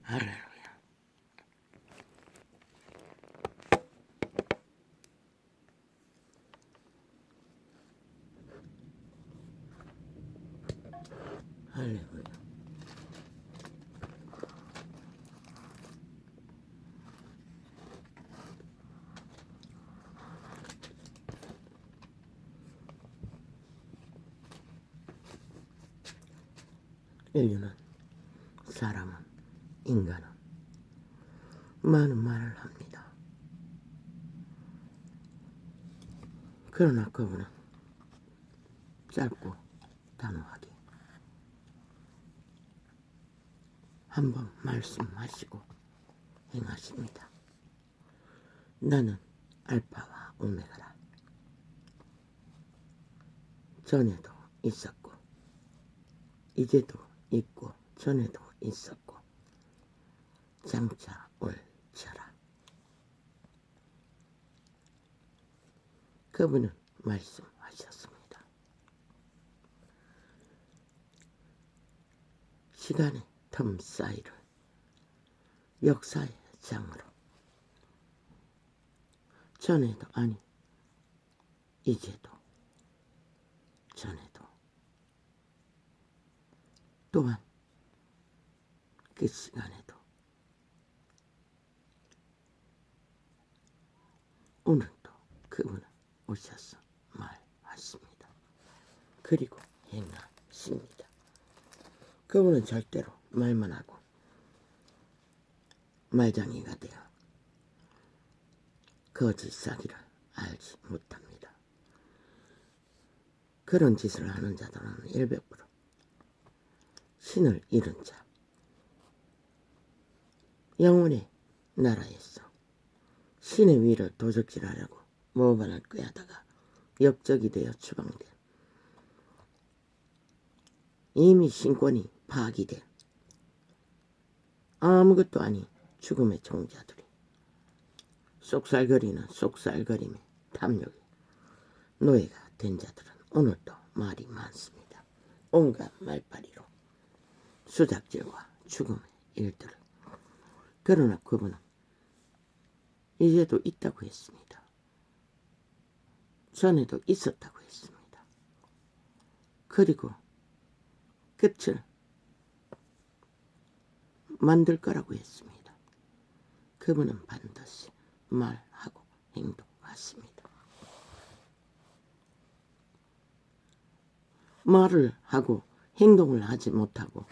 할렐루야. 할렐루야. 인류는, 사람은, 인간은 많은 말을 합니다. 그러나 그분은 짧고 단호하게 한번 말씀하시고 행하십니다. 나는 알파와 오메가라. 전에도 있었고 이제도 있고 전에도 있었고 장차 올 자라. 그분은 말씀하셨습니다. 시간의 틈 사이를 역사의 장으로 전에도 아니 이제도 전에도 또한 그 시간에도 오늘도 그분은 오셔서 말하십니다. 그리고 행하십니다. 그분은 절대로 말만 하고 말장이가 되어 거짓사기를 알지 못합니다. 그런 짓을 하는 자들은 100% 신을 잃은 자, 영혼의 나라에서 신의 위를 도적질하려고 모반을 꾀하다가 역적이 되어 추방된, 이미 신권이 파기된 아무것도 아닌 죽음의 종자들이 쏙살거리는 쏙살거림의 탐욕의 노예가 된 자들은 오늘도 말이 많습니다. 온갖 말파리로 수작질과 죽음의 일들을. 그러나 그분은 이제도 있다고 했습니다. 전에도 있었다고 했습니다. 그리고 끝을 만들 거라고 했습니다. 그분은 반드시 말하고 행동하십니다. 말을 하고 행동을 하지 못하고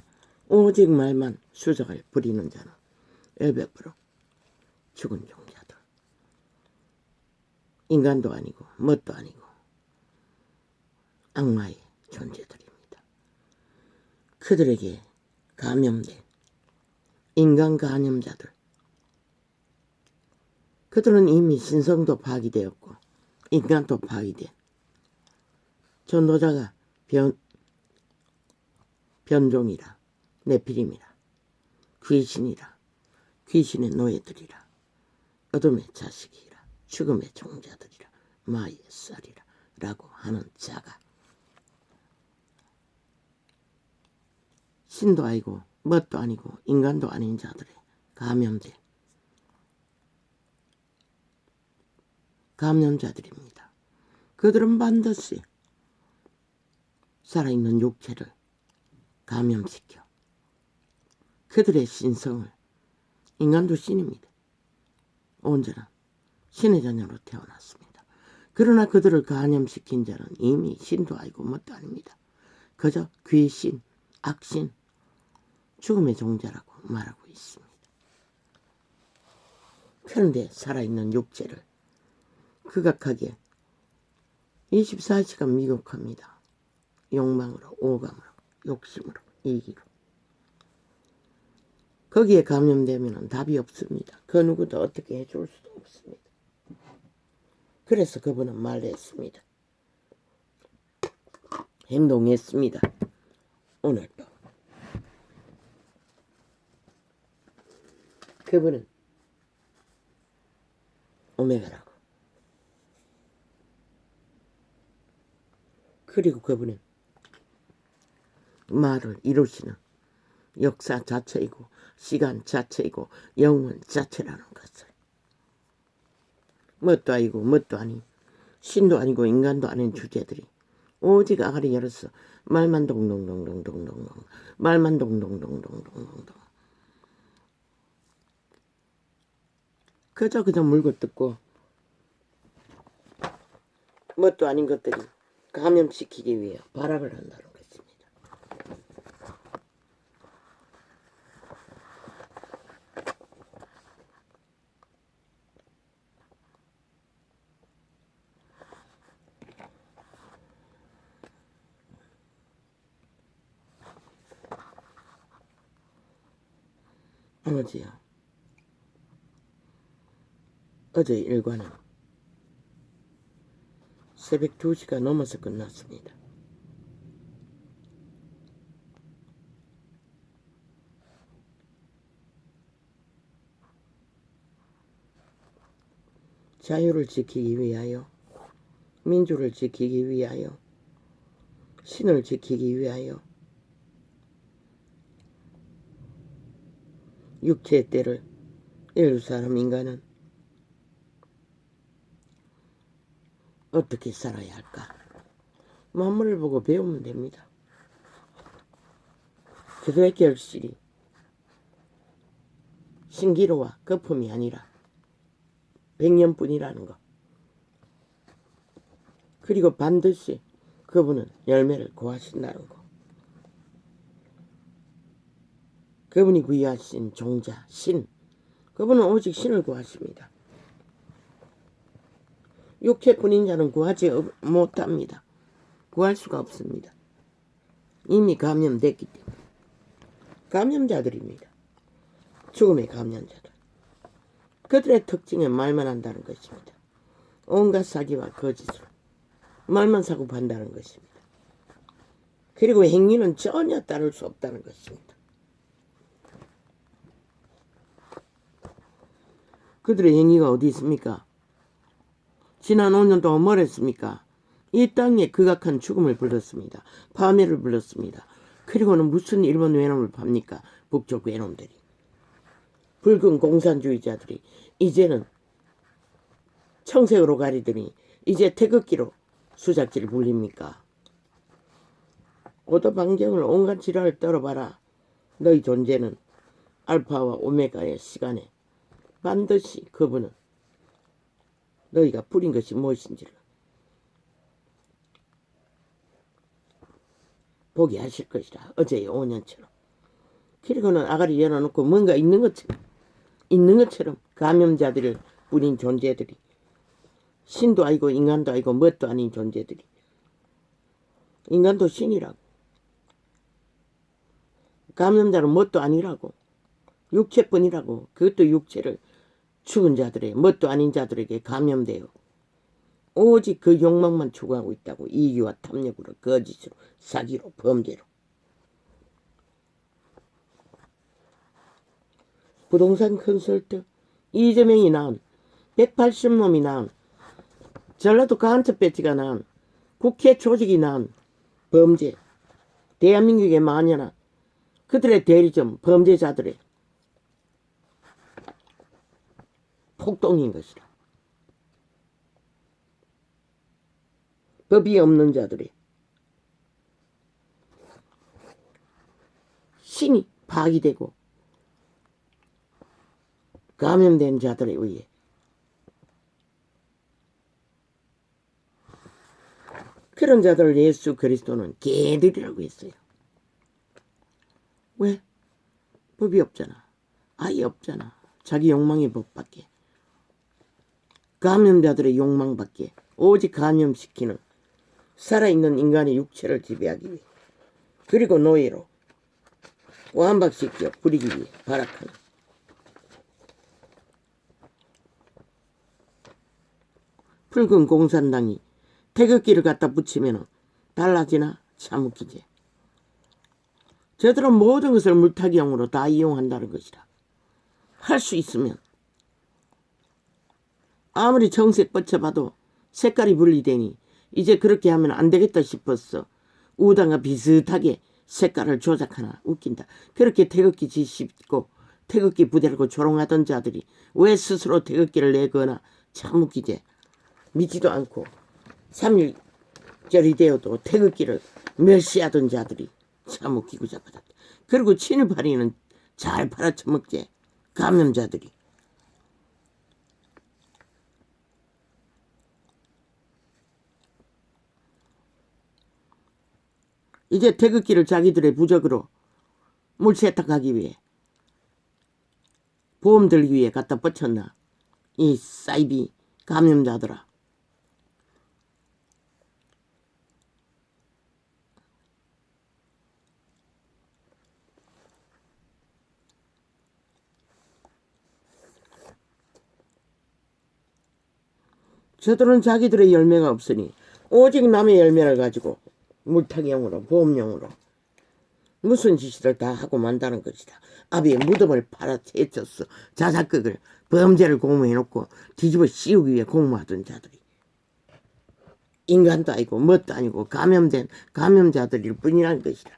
오직 말만 수작을 부리는 자는 100% 죽은 종자들, 인간도 아니고 뭣도 아니고 악마의 존재들입니다. 그들에게 감염된 인간 감염자들, 그들은 이미 신성도 파기되었고 인간도 파기된 전도자가 변종이라, 네피림이라, 귀신이라, 귀신의 노예들이라, 어둠의 자식이라, 죽음의 종자들이라, 마의 쌀이라 라고 하는 자가 신도 아니고 뭣도 아니고 인간도 아닌 자들의 감염자들입니다. 그들은 반드시 살아있는 육체를 감염시켜 그들의 신성을, 인간도 신입니다. 언제나 신의 자녀로 태어났습니다. 그러나 그들을 감염시킨 자는 이미 신도 아니고 뭣도 아닙니다. 그저 귀신, 악신, 죽음의 종자라고 말하고 있습니다. 그런데 살아있는 육체를 극악하게 24시간 미혹합니다. 욕망으로, 오감으로, 욕심으로, 이기로. 거기에 감염되면 답이 없습니다. 그 누구도 어떻게 해줄 수도 없습니다. 그래서 그분은 말했습니다. 행동했습니다. 오늘도. 그분은 오메가라고. 그리고 그분은 말을 이루시는 역사 자체이고 시간 자체이고 영원 자체라는 것을. 뭣도 아니고 뭣도 아닌 신도 아니고 인간도 아닌 주제들이 오직 아가리 열어서 말만 동동동동동동 말만 동동동동동동 그저 물고 뜯고 뭣도 아닌 것들이 감염시키기 위해 발악을 한다는 것입니다. 어제 일과는 새벽 2시가 넘어서 끝났습니다. 자유를 지키기 위하여, 민주를 지키기 위하여, 신을 지키기 위하여 육체의 때를 인류 사람 인간은 어떻게 살아야 할까? 만물을 보고 배우면 됩니다. 그들의 결실이 신기로와 거품이 아니라 100년뿐이라는 것. 그리고 반드시 그분은 열매를 구하신다는 것. 그분이 구하신 종자, 신. 그분은 오직 신을 구하십니다. 육체뿐인 자는 구하지 못합니다. 구할 수가 없습니다. 이미 감염됐기 때문에. 감염자들입니다. 죽음의 감염자들. 그들의 특징은 말만 한다는 것입니다. 온갖 사기와 거짓으로 말만 사고 판다는 것입니다. 그리고 행위는 전혀 따를 수 없다는 것입니다. 그들의 행위가 어디 있습니까? 지난 5년 동안 뭘 했습니까? 이 땅에 극악한 죽음을 불렀습니다. 파멸을 불렀습니다. 그리고는 무슨 일본 외놈을 팝니까? 북쪽 외놈들이. 붉은 공산주의자들이 이제는 청색으로 가리더니 이제 태극기로 수작지를 불립니까? 오도방정을 온갖 지랄을 떨어봐라. 너희 존재는 알파와 오메가의 시간에 반드시 그분은 너희가 부린 것이 무엇인지를 보게 하실 것이라. 어제의 5년처럼. 그리고는 아가리 열어놓고 뭔가 있는 것처럼 감염자들을 뿌린 존재들이 신도 아니고 인간도 아니고 뭣도 아닌 존재들이 인간도 신이라고 감염자는 뭣도 아니라고 육체뿐이라고 그것도 육체를 죽은 자들의 뭣도 아닌 자들에게 감염되어 오직 그 욕망만 추구하고 있다고. 이기와 탐욕으로 거짓으로 사기로 범죄로 부동산 컨설트 이재명이 낳은 180놈이 낳은 전라도 간첩 배치가 낳은 국회 조직이 낳은 범죄 대한민국의 만연한 그들의 대리점 범죄자들의 폭동인 것이라. 법이 없는 자들의 신이 파기되고 감염된 자들에 의해 그런 자들을 예수 그리스도는 개들이라고 했어요. 왜? 법이 없잖아. 아예 없잖아. 자기 욕망의 법밖에. 감염자들의 욕망밖에. 오직 감염시키는 살아있는 인간의 육체를 지배하기 위해 그리고 노예로 완박시켜 부리기 위해 발악하는 붉은 공산당이 태극기를 갖다 붙이면 달라지나? 참 웃기지. 저들은 모든 것을 물타기용으로 다 이용한다는 것이다. 할 수 있으면 아무리 정색 뻗쳐봐도 색깔이 분리되니 이제 그렇게 하면 안 되겠다 싶었어. 우당과 비슷하게 색깔을 조작하나 웃긴다. 그렇게 태극기 지십고 태극기 부대라고 조롱하던 자들이 왜 스스로 태극기를 내거나 참 웃기지. 믿지도 않고 3.1절이 되어도 태극기를 멸시하던 자들이 참 웃기고 잡아다. 그리고 친일파리는 잘 팔아쳐먹지. 감염자들이. 이제 태극기를 자기들의 부적으로 물 세탁하기 위해 보험 들기 위해 갖다 뻗쳤나. 이 사이비 감염자들아. 저들은 자기들의 열매가 없으니 오직 남의 열매를 가지고 물타기용으로 보험용으로 무슨 짓을 다 하고 만다는 것이다. 아비의 무덤을 팔아채쳤어. 자작극을 범죄를 공모해놓고 뒤집어 씌우기 위해 공모하던 자들이 인간도 아니고 뭣도 아니고 감염된 감염자들일 뿐이라는 것이다.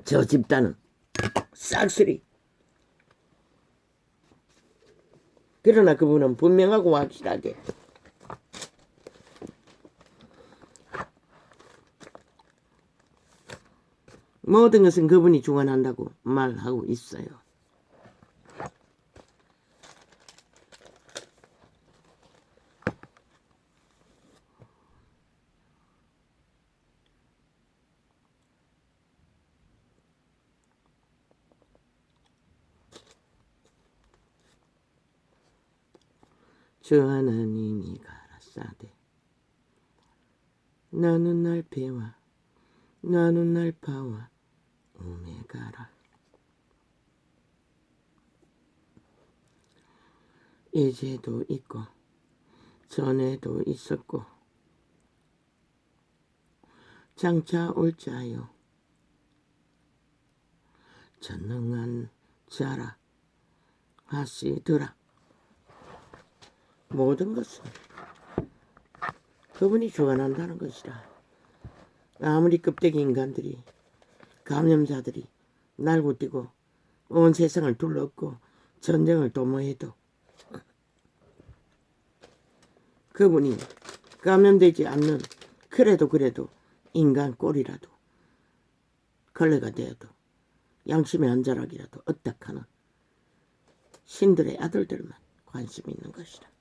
저 집단은 싹쓸이. 그러나 그분은 분명하고 확실하게 모든 것은 그분이 주관한다고 말하고 있어요. 저 하나님이 가라사대 나는 날 배와 나는 날 파와 오메가라. 이제도 있고 전에도 있었고 장차 올 자요 전능한 자라 하시더라. 모든 것은 그분이 주관한다는 것이라. 아무리 껍데기 인간들이 감염자들이 날고 뛰고 온 세상을 둘러엎고 전쟁을 도모해도 그분이 감염되지 않는 그래도 인간 꼴이라도 걸레가 되어도 양심의 한 자락이라도 어떡하는 신들의 아들들만 관심 있는 것이라.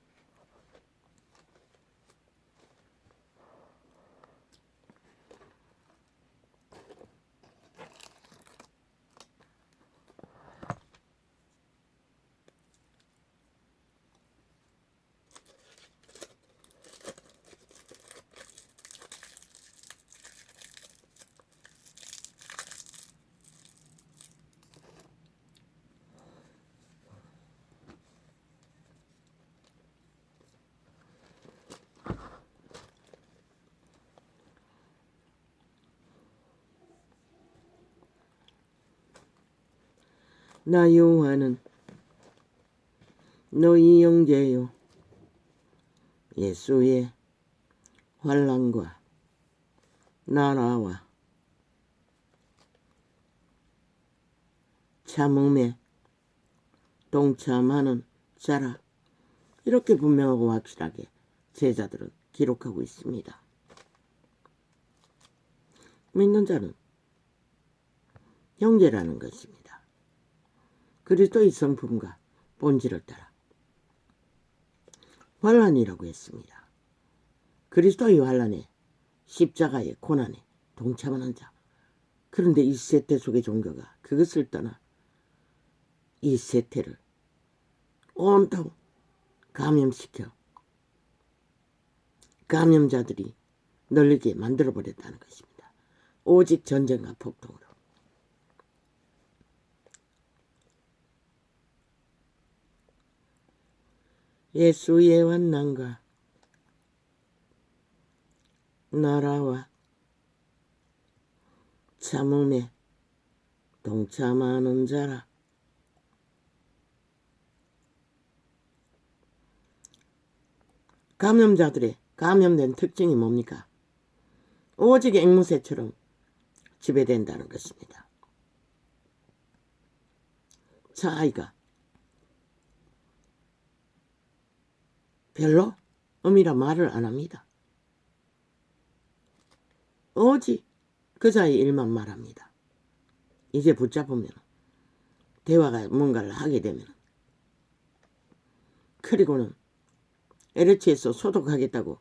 나 여호와는 너희 영제요 예수의 환난과 나라와 참음에 동참하는 자라. 이렇게 분명하고 확실하게 제자들은 기록하고 있습니다. 믿는 자는 형제라는 것입니다. 그리스도의 성품과 본질을 따라 환난이라고 했습니다. 그리스도의 환난에 십자가의 고난에 동참하는 자. 그런데 이 세태 속의 종교가 그것을 떠나 이 세태를 온통 감염시켜 감염자들이 널리게 만들어버렸다는 것입니다. 오직 전쟁과 폭동으로. 예수의 환난과 나라와 참음에 동참하는 자라. 감염자들의 감염된 특징이 뭡니까? 오직 앵무새처럼 지배된다는 것입니다. 저 아이가 별로 엄이라 말을 안 합니다. 오직 그자의 일만 말합니다. 이제 붙잡으면 대화가 뭔가를 하게 되면 그리고는 LH에서 소독하겠다고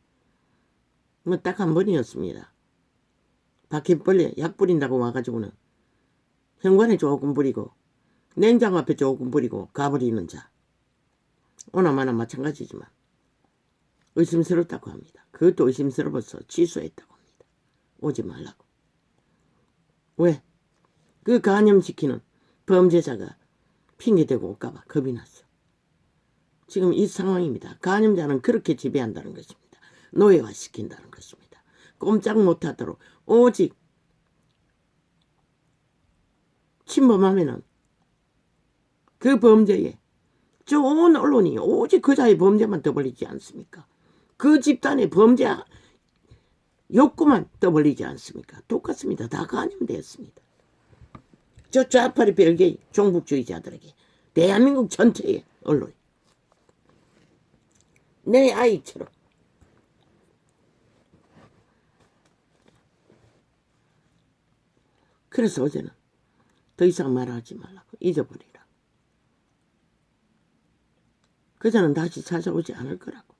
뭐 딱 한 번이었습니다. 바퀴벌레 약 뿌린다고 와가지고는 현관에 조금 뿌리고 냉장고 앞에 조금 뿌리고 가버리는 자. 오나마나 마찬가지지만 의심스럽다고 합니다. 그것도 의심스러워서 취소했다고 합니다. 오지 말라고. 왜? 그 감염시키는 범죄자가 핑계대고 올까봐 겁이 났어. 지금 이 상황입니다. 감염자는 그렇게 지배한다는 것입니다. 노예화시킨다는 것입니다. 꼼짝 못하도록 오직 침범하면은 그 범죄에 좋은 언론이 오직 그자의 범죄만 떠벌리지 않습니까? 그 집단의 범죄 욕구만 떠벌리지 않습니까? 똑같습니다. 다 감염되었습니다. 저 좌파리 별개의 종북주의자들에게 대한민국 전체의 언론이 내 아이처럼 그래서 어제는 더 이상 말하지 말라고 잊어버리라. 그자는 다시 찾아오지 않을 거라고.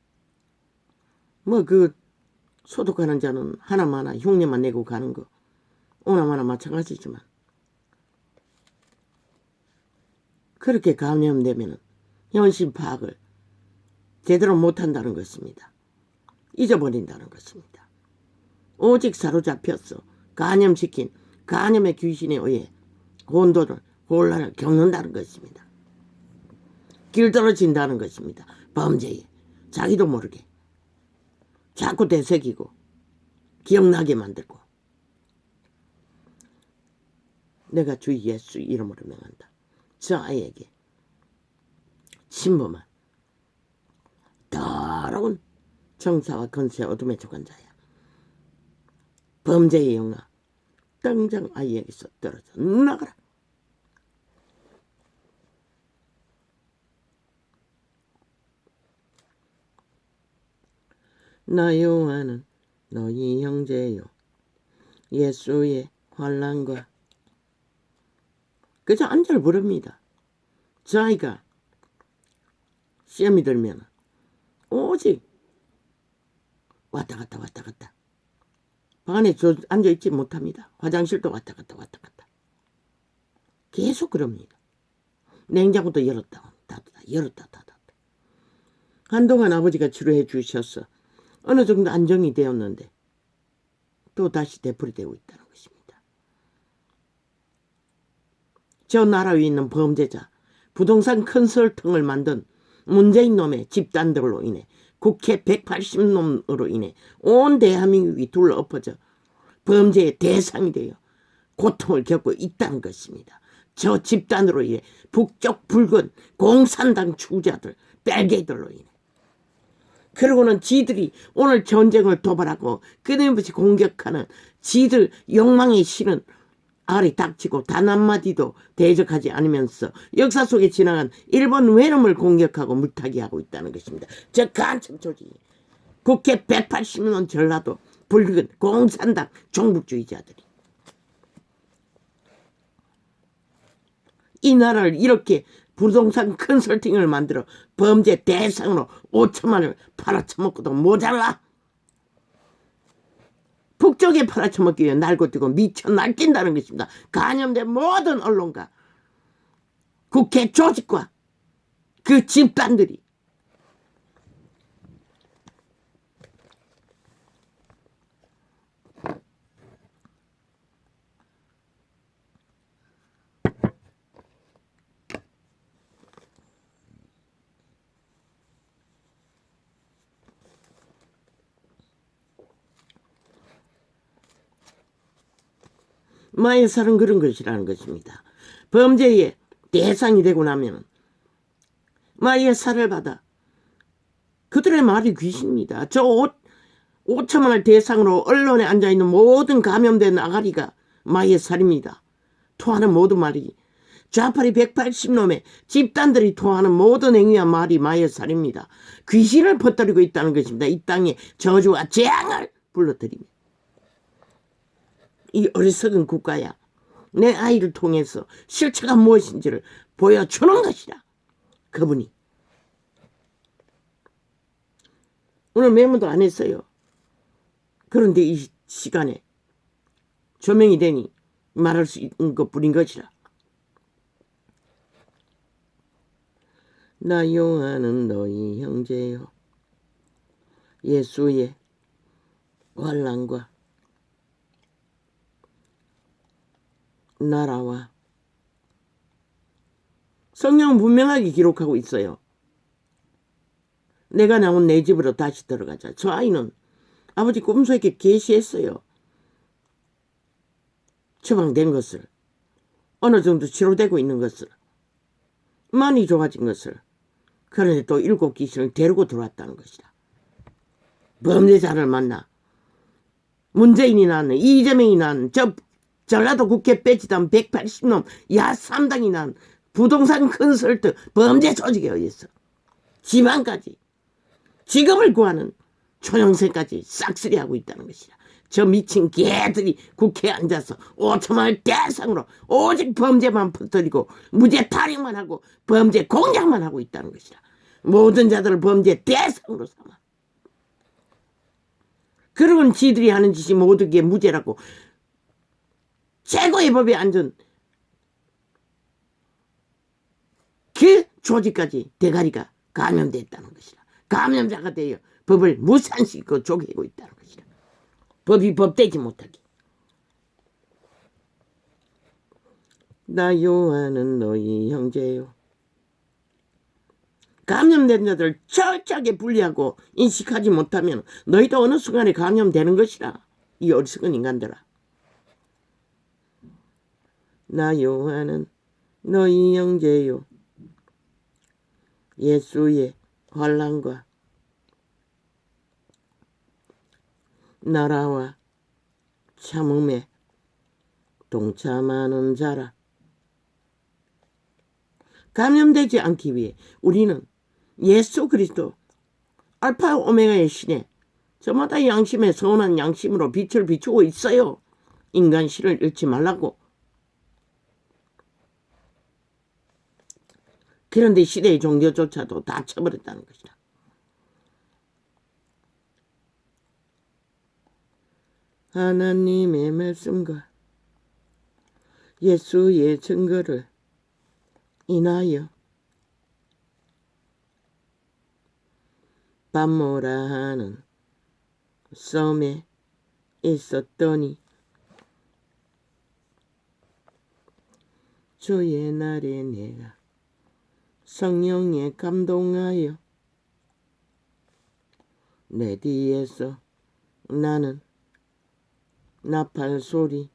뭐 그 소독하는 자는 하나마나 흉내만 내고 가는 거 오나마나 마찬가지지만 그렇게 감염되면 현실 파악을 제대로 못한다는 것입니다. 잊어버린다는 것입니다. 오직 사로잡혀서 감염시킨 감염의 귀신에 의해 혼란을 겪는다는 것입니다. 길들어진다는 것입니다. 범죄에 자기도 모르게 자꾸 되새기고 기억나게 만들고 내가 주 예수 이름으로 명한다. 저 아이에게 침범한 더러운 정사와 건세 어둠의 주관자야. 범죄의 영아 당장 아이에게서 떨어져 나가라. 나 요한은 너희 형제요 예수의 환난과 그저 안절 부릅니다. 저 아이가 시험이 들면 오직 왔다 갔다 방 안에 앉아있지 못합니다. 화장실도 왔다 갔다 계속 그럽니다. 냉장고도 열었다 닫았다 열었다 닫았다. 한동안 아버지가 치료해 주셔서 어느 정도 안정이 되었는데 또 다시 되풀이되고 있다는 것입니다. 저 나라 위에 있는 범죄자 부동산 컨설팅을 만든 문재인 놈의 집단들로 인해 국회 180놈으로 인해 온 대한민국이 둘러엎어져 범죄의 대상이 되어 고통을 겪고 있다는 것입니다. 저 집단으로 인해 북쪽 붉은 공산당 추구자들 빨개들로 인해 그러고는 지들이 오늘 전쟁을 도발하고 끊임없이 공격하는 지들 욕망에 실은 알이 닥치고 단 한마디도 대적하지 않으면서 역사 속에 지나간 일본 외놈을 공격하고 물타기하고 있다는 것입니다. 저 간첩 조직이 국회 180년 전라도 붉은 공산당 종북주의자들이 이 나라를 이렇게 부동산 컨설팅을 만들어 범죄 대상으로 5천만을 팔아쳐먹고도 모자라. 북쪽에 팔아쳐먹기 위해 날고 뛰고 미쳐 날뛴다는 것입니다. 간염된 모든 언론과 국회 조직과 그 집단들이 마에살은 그런 것이라는 것입니다. 범죄의 대상이 되고 나면 마에살을 받아 그들의 말이 귀신입니다. 저 옷 5천만 원을 대상으로 언론에 앉아있는 모든 감염된 아가리가 마의 살입니다. 토하는 모든 말이 좌파리 180놈의 집단들이 토하는 모든 행위와 말이 마의 살입니다. 귀신을 퍼뜨리고 있다는 것입니다. 이 땅에 저주와 재앙을 불러들이며 이 어리석은 국가야 내 아이를 통해서 실체가 무엇인지를 보여주는 것이다. 그분이 오늘 메모도 안 했어요. 그런데 이 시간에 조명이 되니 말할 수 있는 것뿐인 것이라. 나 요한은 너희 형제요 예수의 환난과 나라와 성경은 분명하게 기록하고 있어요. 내가 나온 내 집으로 다시 들어가자. 저 아이는 아버지 꿈속에 계시했어요. 처방된 것을, 어느 정도 치료되고 있는 것을, 많이 좋아진 것을. 그런데 또 7 귀신을 데리고 들어왔다는 것이다. 범죄자를 만나 문재인이 낳는 이재명이 낳는 저 전라도 국회 빼지던 180놈 야삼당이 낳은 부동산 컨설트 범죄 조직에 의해서 지방까지 직업을 구하는 초영생까지 싹쓸이하고 있다는 것이다. 저 미친 개들이 국회에 앉아서 5천만 원을 대상으로 오직 범죄만 퍼뜨리고 무죄 타령만 하고 범죄 공작만 하고 있다는 것이다. 모든 자들을 범죄 대상으로 삼아. 그러고는 지들이 하는 짓이 모두 게 무죄라고 최고의 법에 앉은 그 조직까지 대가리가 감염됐다는 것이다. 감염자가 되어 법을 무산시키고 쪼개고 있다는 것이다. 법이 법되지 못하게. 나 요한은 너희 형제요. 감염된 자들을 철저하게 분리하고 인식하지 못하면 너희도 어느 순간에 감염되는 것이라. 이 어리석은 인간들아. 나 요한은 너희 형제요. 예수의 환난과 나라와 참음에 동참하는 자라. 감염되지 않기 위해 우리는 예수 그리스도 알파 오메가의 신에 저마다 양심에 선한 양심으로 빛을 비추고 있어요. 인간 신을 잃지 말라고. 그런데 시대의 종교조차도 다 쳐버렸다는 것이다. 하나님의 말씀과 예수의 증거를 인하여 밤모라 하는 섬에 있었더니 주의 날에 내가 성령에 감동하여 내 뒤에서 나는 나팔 소리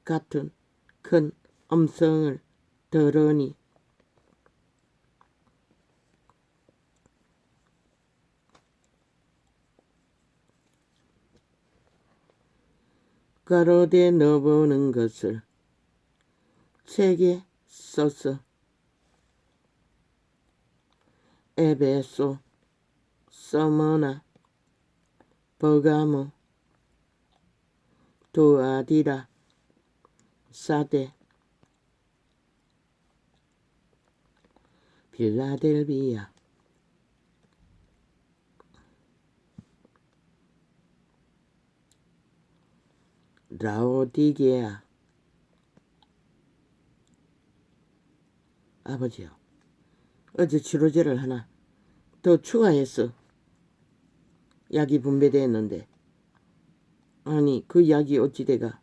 같은 큰 음성을 들으니 가로되 넣어보는 것을 책에 써서 에베소, 서머나, 버가모, 도아디라, 사데, 빌라델비아, 라오디게아. 아버지요, 어제 치료제를 하나 더 추가해서 약이 분배되었는데 아니 그 약이 어찌돼가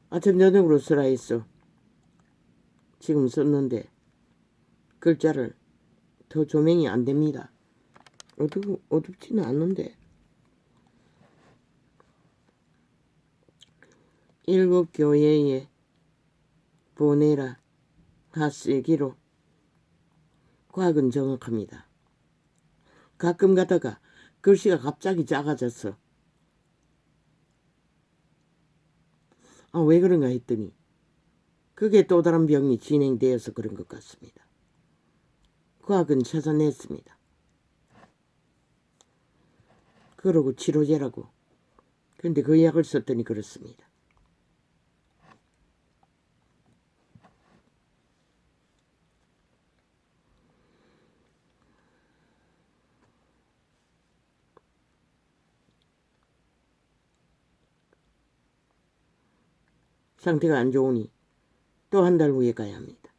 아침 저녁으로 쓰라 했어. 지금 썼는데 글자를 더 조명이 안 됩니다. 어둡지는 않는데 7 교회에 보내라 하시기로 과학은 정확합니다. 가끔 가다가 글씨가 갑자기 작아졌어. 왜 그런가 했더니 그게 또 다른 병이 진행되어서 그런 것 같습니다. 과학은 찾아냈습니다. 그러고 치료제라고. 근데 그 약을 썼더니 그렇습니다. 상태가 안 좋으니 또 한 달 후에 가야 합니다.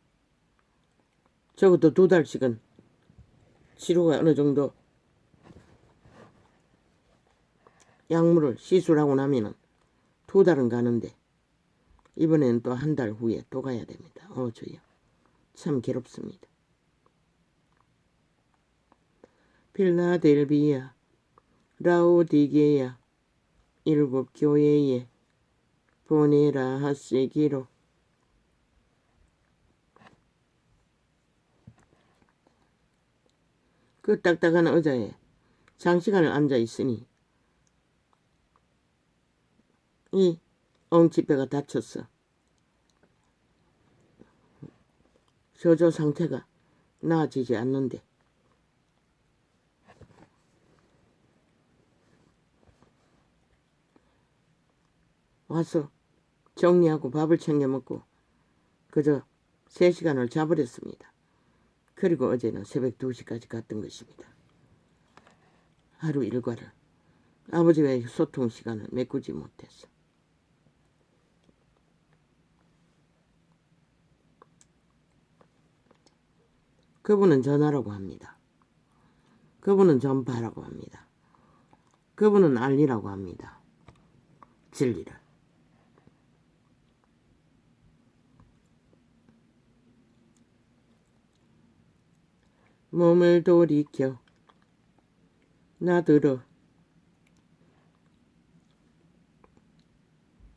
적어도 2달씩은 치료가 어느 정도 약물을 시술하고 나면은 2달은 가는데 이번에는 또 한 달 후에 또 가야 됩니다. 저요. 참 괴롭습니다. 필라델비아, 라오디게야 7 교회에 보내라 하시기로. 그 딱딱한 의자에 장시간을 앉아 있으니 이 엉치뼈가 다쳤어. 저조 상태가 나아지지 않는데 와서 정리하고 밥을 챙겨 먹고 그저 3시간을 자버렸습니다. 그리고 어제는 새벽 2시까지 갔던 것입니다. 하루 일과를 아버지와의 소통 시간을 메꾸지 못했어. 그분은 전하라고 합니다. 그분은 전파라고 합니다. 그분은 알리라고 합니다. 진리를. 몸을 돌이켜 나들어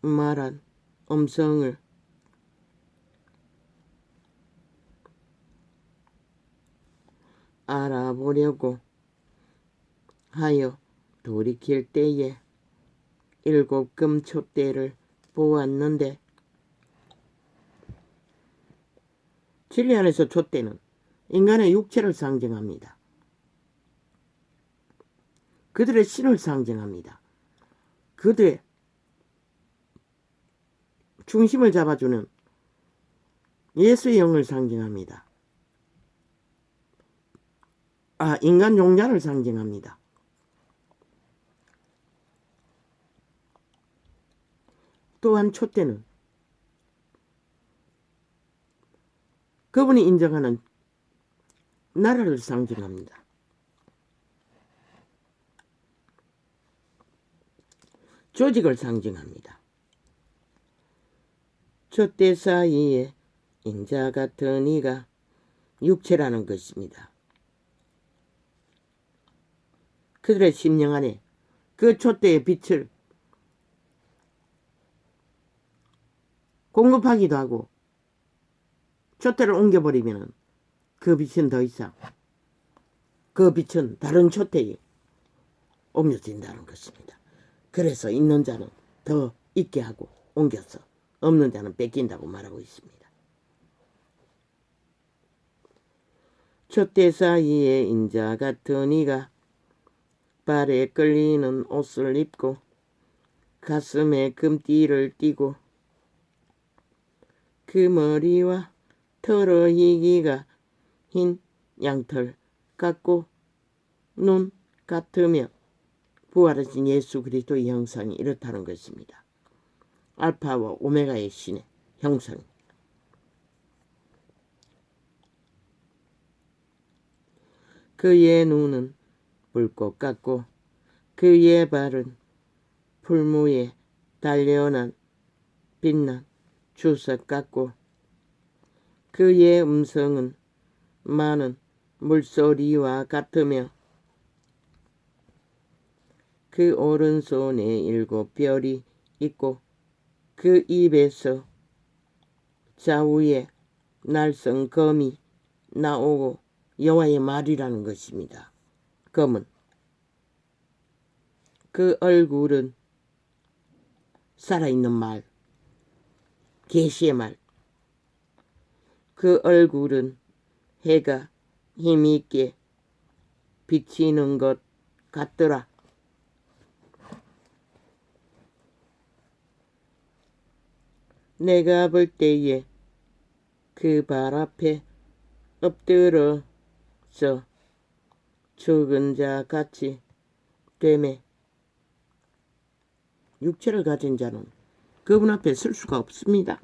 말한 음성을 알아보려고 하여 돌이킬 때에 7 금촛대를 보았는데 진리 안에서 촛대는 인간의 육체를 상징합니다. 그들의 신을 상징합니다. 그들의 중심을 잡아주는 예수의 영을 상징합니다. 인간 용자를 상징합니다. 또한 촛대는 그분이 인정하는 나라를 상징합니다. 조직을 상징합니다. 촛대 사이에 인자 같은 이가 육체라는 것입니다. 그들의 심령 안에 그 촛대의 빛을 공급하기도 하고 촛대를 옮겨버리면 그 빛은 더 이상 그 빛은 다른 촛대에 옮겨진다는 것입니다. 그래서 있는 자는 더 있게 하고 옮겨서 없는 자는 뺏긴다고 말하고 있습니다. 촛대 사이에 인자 같은 이가 발에 끌리는 옷을 입고 가슴에 금띠를 띠고 그 머리와 털어희기가 흰 양털 같고 눈 같으며 부활하신 예수 그리스도의 형상이 이렇다는 것입니다. 알파와 오메가의 신의 형상. 그의 눈은 불꽃 같고 그의 발은 풀무에 단련한 빛난 주석 같고 그의 음성은 많은 물소리와 같으며 그 오른손에 7 별이 있고 그 입에서 좌우에 날선 검이 나오고 여호와의 말이라는 것입니다. 검은 그 얼굴은 살아있는 말, 계시의 말. 그 얼굴은 해가 힘있게 비치는 것 같더라. 내가 볼 때에 그 발 앞에 엎드러서 죽은 자 같이 되매 육체를 가진 자는 그분 앞에 설 수가 없습니다.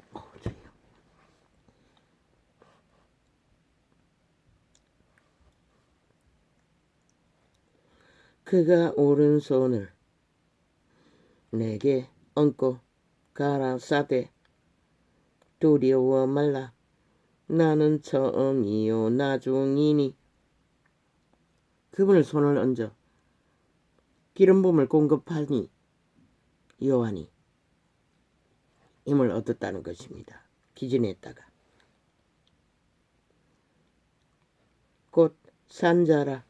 그가 오른손을 내게 얹고 가라사대 두려워 말라. 나는 처음이요 나중이니. 그분을 손을 얹어 기름부음을 공급하니 요한이 힘을 얻었다는 것입니다. 기진했다가 곧 산자라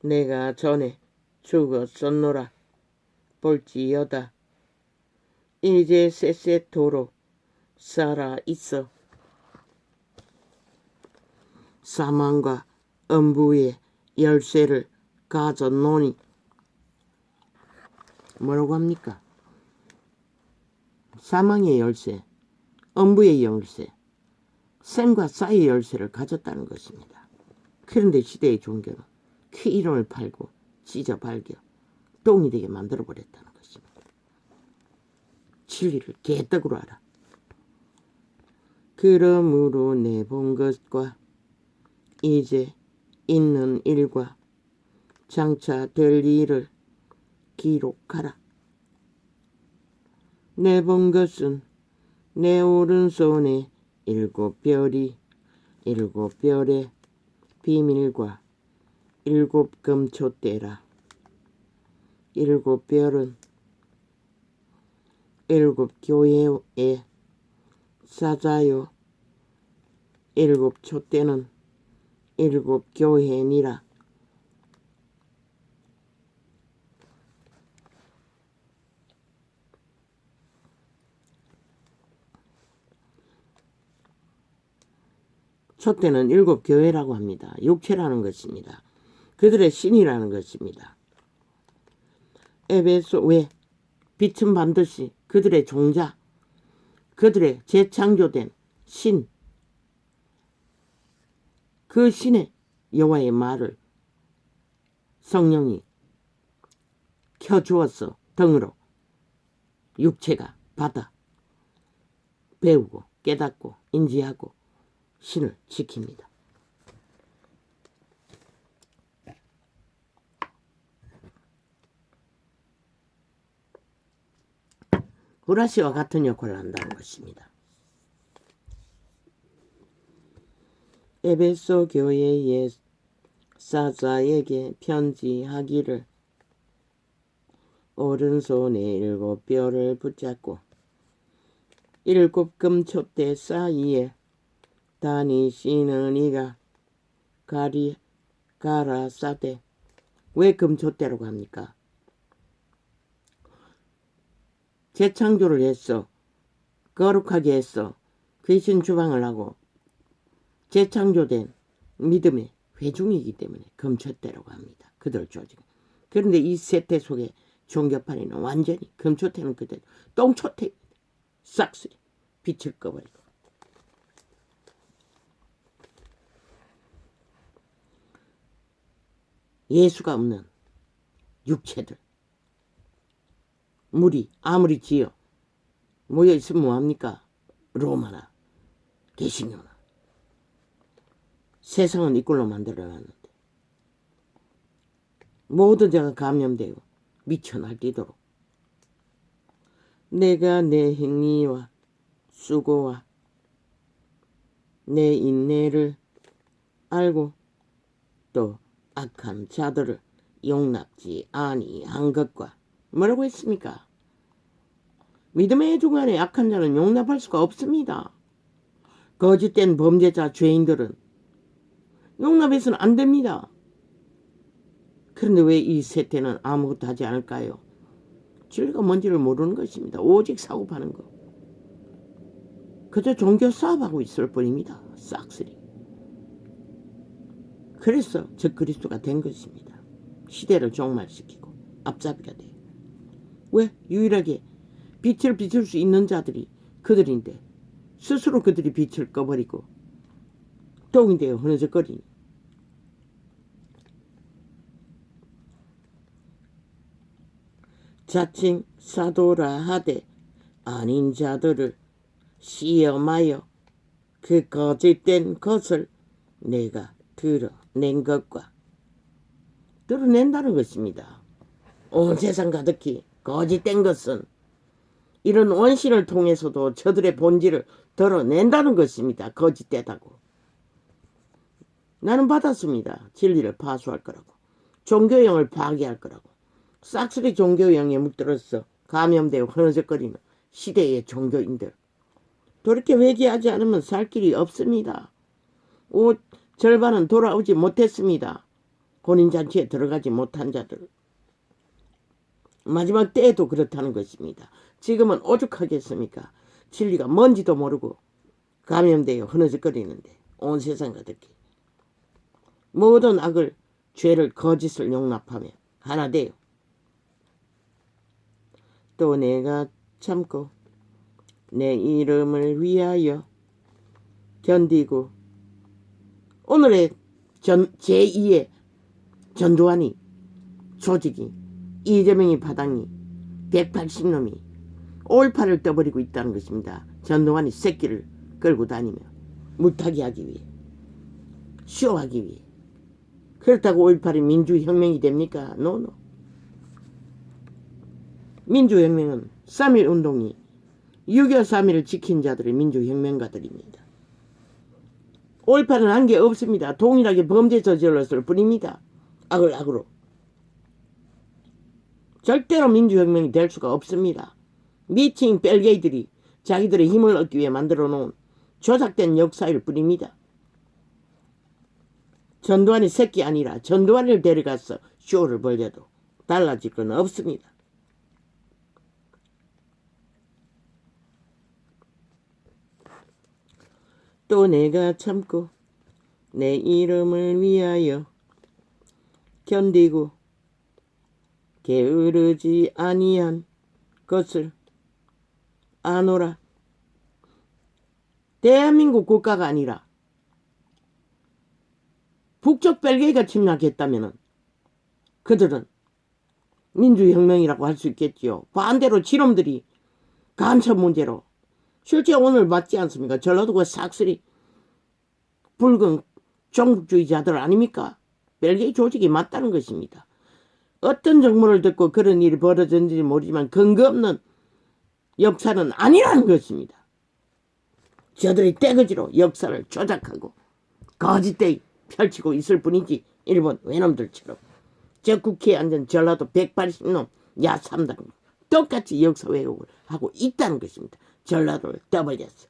내가 전에 죽었었노라. 볼지어다 이제 쎄쎄토록 살아 있어. 사망과 음부의 열쇠를 가졌노니. 뭐라고 합니까? 사망의 열쇠, 음부의 열쇠, 샘과 쌀의 열쇠를 가졌다는 것입니다. 그런데 시대의 종교는 그 이름을 팔고 찢어 발겨 똥이 되게 만들어버렸다는 것입니다. 진리를 개떡으로 알아. 그러므로 내본 것과 이제 있는 일과 장차 될 일을 기록하라. 내본 것은 내 오른손에 7별이 7별의 비밀과 7 금초대라. 7별은 7 교회의 사자요 7 촛대는 7 교회니라. 촛대는 7 교회라고 합니다. 육체라는 것입니다. 그들의 신이라는 것입니다. 에베소 왜? 빛은 반드시 그들의 종자, 그들의 재창조된 신, 그 신의 여호와의 말을 성령이 켜주었어. 등으로 육체가 받아 배우고 깨닫고 인지하고 신을 지킵니다. 후라시와 같은 역할을 한다는 것입니다. 에베소 교회의 사자에게 편지하기를 오른손에 7 뼈를 붙잡고 7 금촛대 사이에 다니시는 이가 가라사대. 왜 금촛대라고 합니까? 재창조를 했어. 거룩하게 했어. 귀신 주방을 하고 재창조된 믿음의 회중이기 때문에 금촛대라고 합니다. 그들 조직. 그런데 이 세태 속에 종교판에는 완전히 금촛대는 그대로 똥촛대 싹쓸이 빛을 꺼버리고 예수가 없는 육체들 무리 아무리 지어 모여있으면 뭐합니까? 로마나 개신교나 세상은 이꼴로 만들어놨는데 모든 자가 감염되고 미쳐 날뛰도록 내가 내 행위와 수고와 내 인내를 알고 또 악한 자들을 용납지 아니한 것과 뭐라고 했습니까? 믿음의 중간에 악한 자는 용납할 수가 없습니다. 거짓된 범죄자 죄인들은 용납해서는 안 됩니다. 그런데 왜 이 세태는 아무것도 하지 않을까요? 진리가 뭔지를 모르는 것입니다. 오직 사고 파는 거. 그저 종교 사업하고 있을 뿐입니다. 싹쓸이. 그래서 적그리스도가 된 것입니다. 시대를 종말시키고 앞잡이가 돼요. 왜? 유일하게 빛을 비출 수 있는 자들이 그들인데 스스로 그들이 빛을 꺼버리고 독인데요. 흐느적거리니. 자칭 사도라 하되 아닌 자들을 시험하여 그 거짓된 것을 내가 드러낸 것과 드러낸다는 것입니다. 온 세상 가득히 거짓된 것은 이런 원신을 통해서도 저들의 본질을 드러낸다는 것입니다. 거짓되다고. 나는 받았습니다. 진리를 파수할 거라고. 종교형을 파괴할 거라고. 싹쓸이 종교형에 물들어서 감염되어 흐느적거리는 시대의 종교인들. 돌이켜 회개하지 않으면 살 길이 없습니다. 옷 절반은 돌아오지 못했습니다. 혼인잔치에 들어가지 못한 자들. 마지막 때에도 그렇다는 것입니다. 지금은 오죽하겠습니까? 진리가 뭔지도 모르고 감염되어 흐느적거리는데 온 세상 가득히 모든 악을 죄를 거짓을 용납하며 하나 되어 또 내가 참고 내 이름을 위하여 견디고 오늘의 제2의 전두환이 조직이 이재명이 파당이 180놈이 5.18을 떠버리고 있다는 것입니다. 전두환이 새끼를 끌고 다니며 물타기 하기 위해 쇼하기 위해. 그렇다고 5.18이 민주혁명이 됩니까? 노노. 민주혁명은 3.1운동이 6.25 3.1을 지킨 자들의 민주혁명가들입니다. 5.18은 한 게 없습니다. 동일하게 범죄 저질렀을 뿐입니다. 악을 악으로. 절대로 민주혁명이 될 수가 없습니다. 미친 벨게이들이 자기들의 힘을 얻기 위해 만들어 놓은 조작된 역사일 뿐입니다. 전두환이 새끼 아니라 전두환을 데려가서 쇼를 벌려도 달라질 건 없습니다. 또 내가 참고 내 이름을 위하여 견디고 게으르지 아니한 것을 아노라. 대한민국 국가가 아니라 북쪽 벨기에가 침략했다면 그들은 민주혁명이라고 할 수 있겠지요. 반대로 지놈들이 간첩 문제로 실제 오늘 맞지 않습니까? 전라도가 싹쓸이 붉은 종북주의자들 아닙니까? 벨기에 조직이 맞다는 것입니다. 어떤 정보를 듣고 그런 일이 벌어졌는지 모르지만 근거 없는 역사는 아니라는 것입니다. 저들이 떼거지로 역사를 조작하고 거짓되이 펼치고 있을 뿐이지 일본 외놈들처럼 저 국회에 앉은 전라도 180놈 야3당 똑같이 역사 왜곡을 하고 있다는 것입니다. 전라도를 떠벌렸어.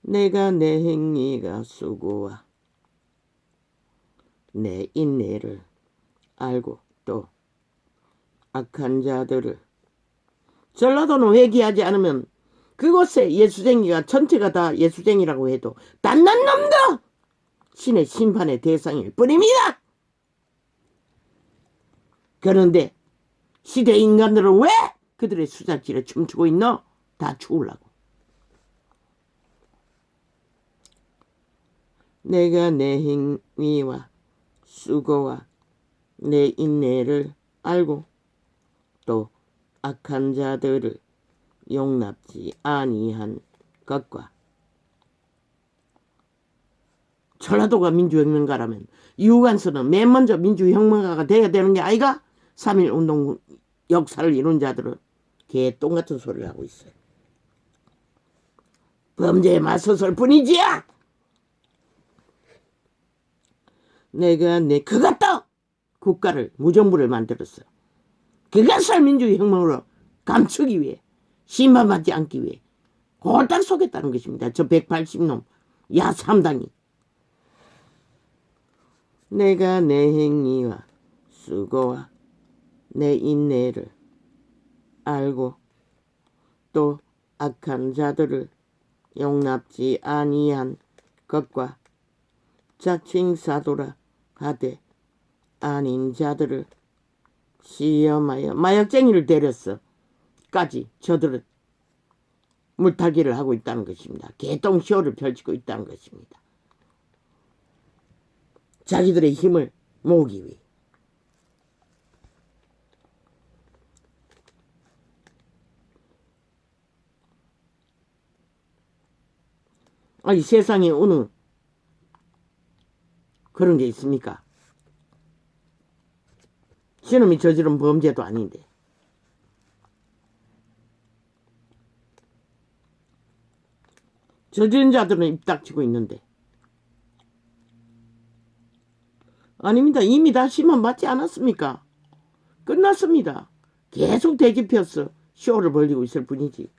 내가 내 행위가 수고와 내 인내를 알고 또 악한 자들을 전라도는 회개하지 않으면 그곳에 예수쟁이가 전체가 다 예수쟁이라고 해도 단난 놈도 신의 심판의 대상일 뿐입니다. 그런데 시대 인간들은 왜 그들의 수잔치를 춤추고 있노? 다 죽으려고. 내가 내 행위와 수고와 내 인내를 알고 또 악한 자들을 용납지 아니한 것과 전라도가 민주혁명가라면 유관선은 맨 먼저 민주혁명가가 돼야 되는 게 아이가? 3.1운동 역사를 이룬 자들은 개똥 같은 소리를 하고 있어요. 범죄에 맞서설 뿐이지야. 내가 그것도 국가를 무정부를 만들었어. 그것을 민주혁명으로 감추기 위해 심판받지 않기 위해 홀딱 속였다는 것입니다. 저 180놈 야 3당이. 내가 내 행위와 수고와 내 인내를 알고 또 악한 자들을 용납지 아니한 것과 자칭사도라 하되 아닌 자들을 시험하여 마약쟁이를 데렸어 까지 저들은 물타기를 하고 있다는 것입니다. 개똥쇼를 펼치고 있다는 것입니다. 자기들의 힘을 모으기 위해. 아니 세상에 어느 그런 게 있습니까? 신놈이 저지른 범죄도 아닌데. 저지른 자들은 입 닥치고 있는데. 아닙니다. 이미 다 심판 받지 않았습니까? 끝났습니다. 계속 되짚혀서 쇼를 벌리고 있을 뿐이지.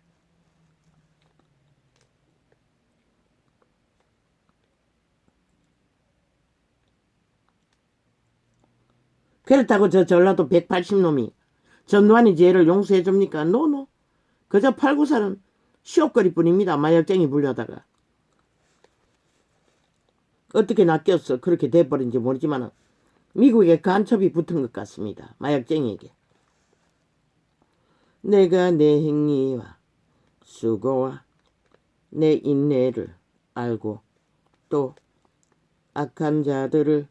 그렇다고 저 전라도 180놈이 전두환이 죄를 용서해 줍니까? 노노. 그저 팔고 사는 쇼거리 뿐입니다. 마약쟁이 불려다가. 어떻게 낚였어 그렇게 돼버린지 모르지만 미국에 간첩이 붙은 것 같습니다. 마약쟁이에게. 내가 내 행위와 수고와 내 인내를 알고 또 악한 자들을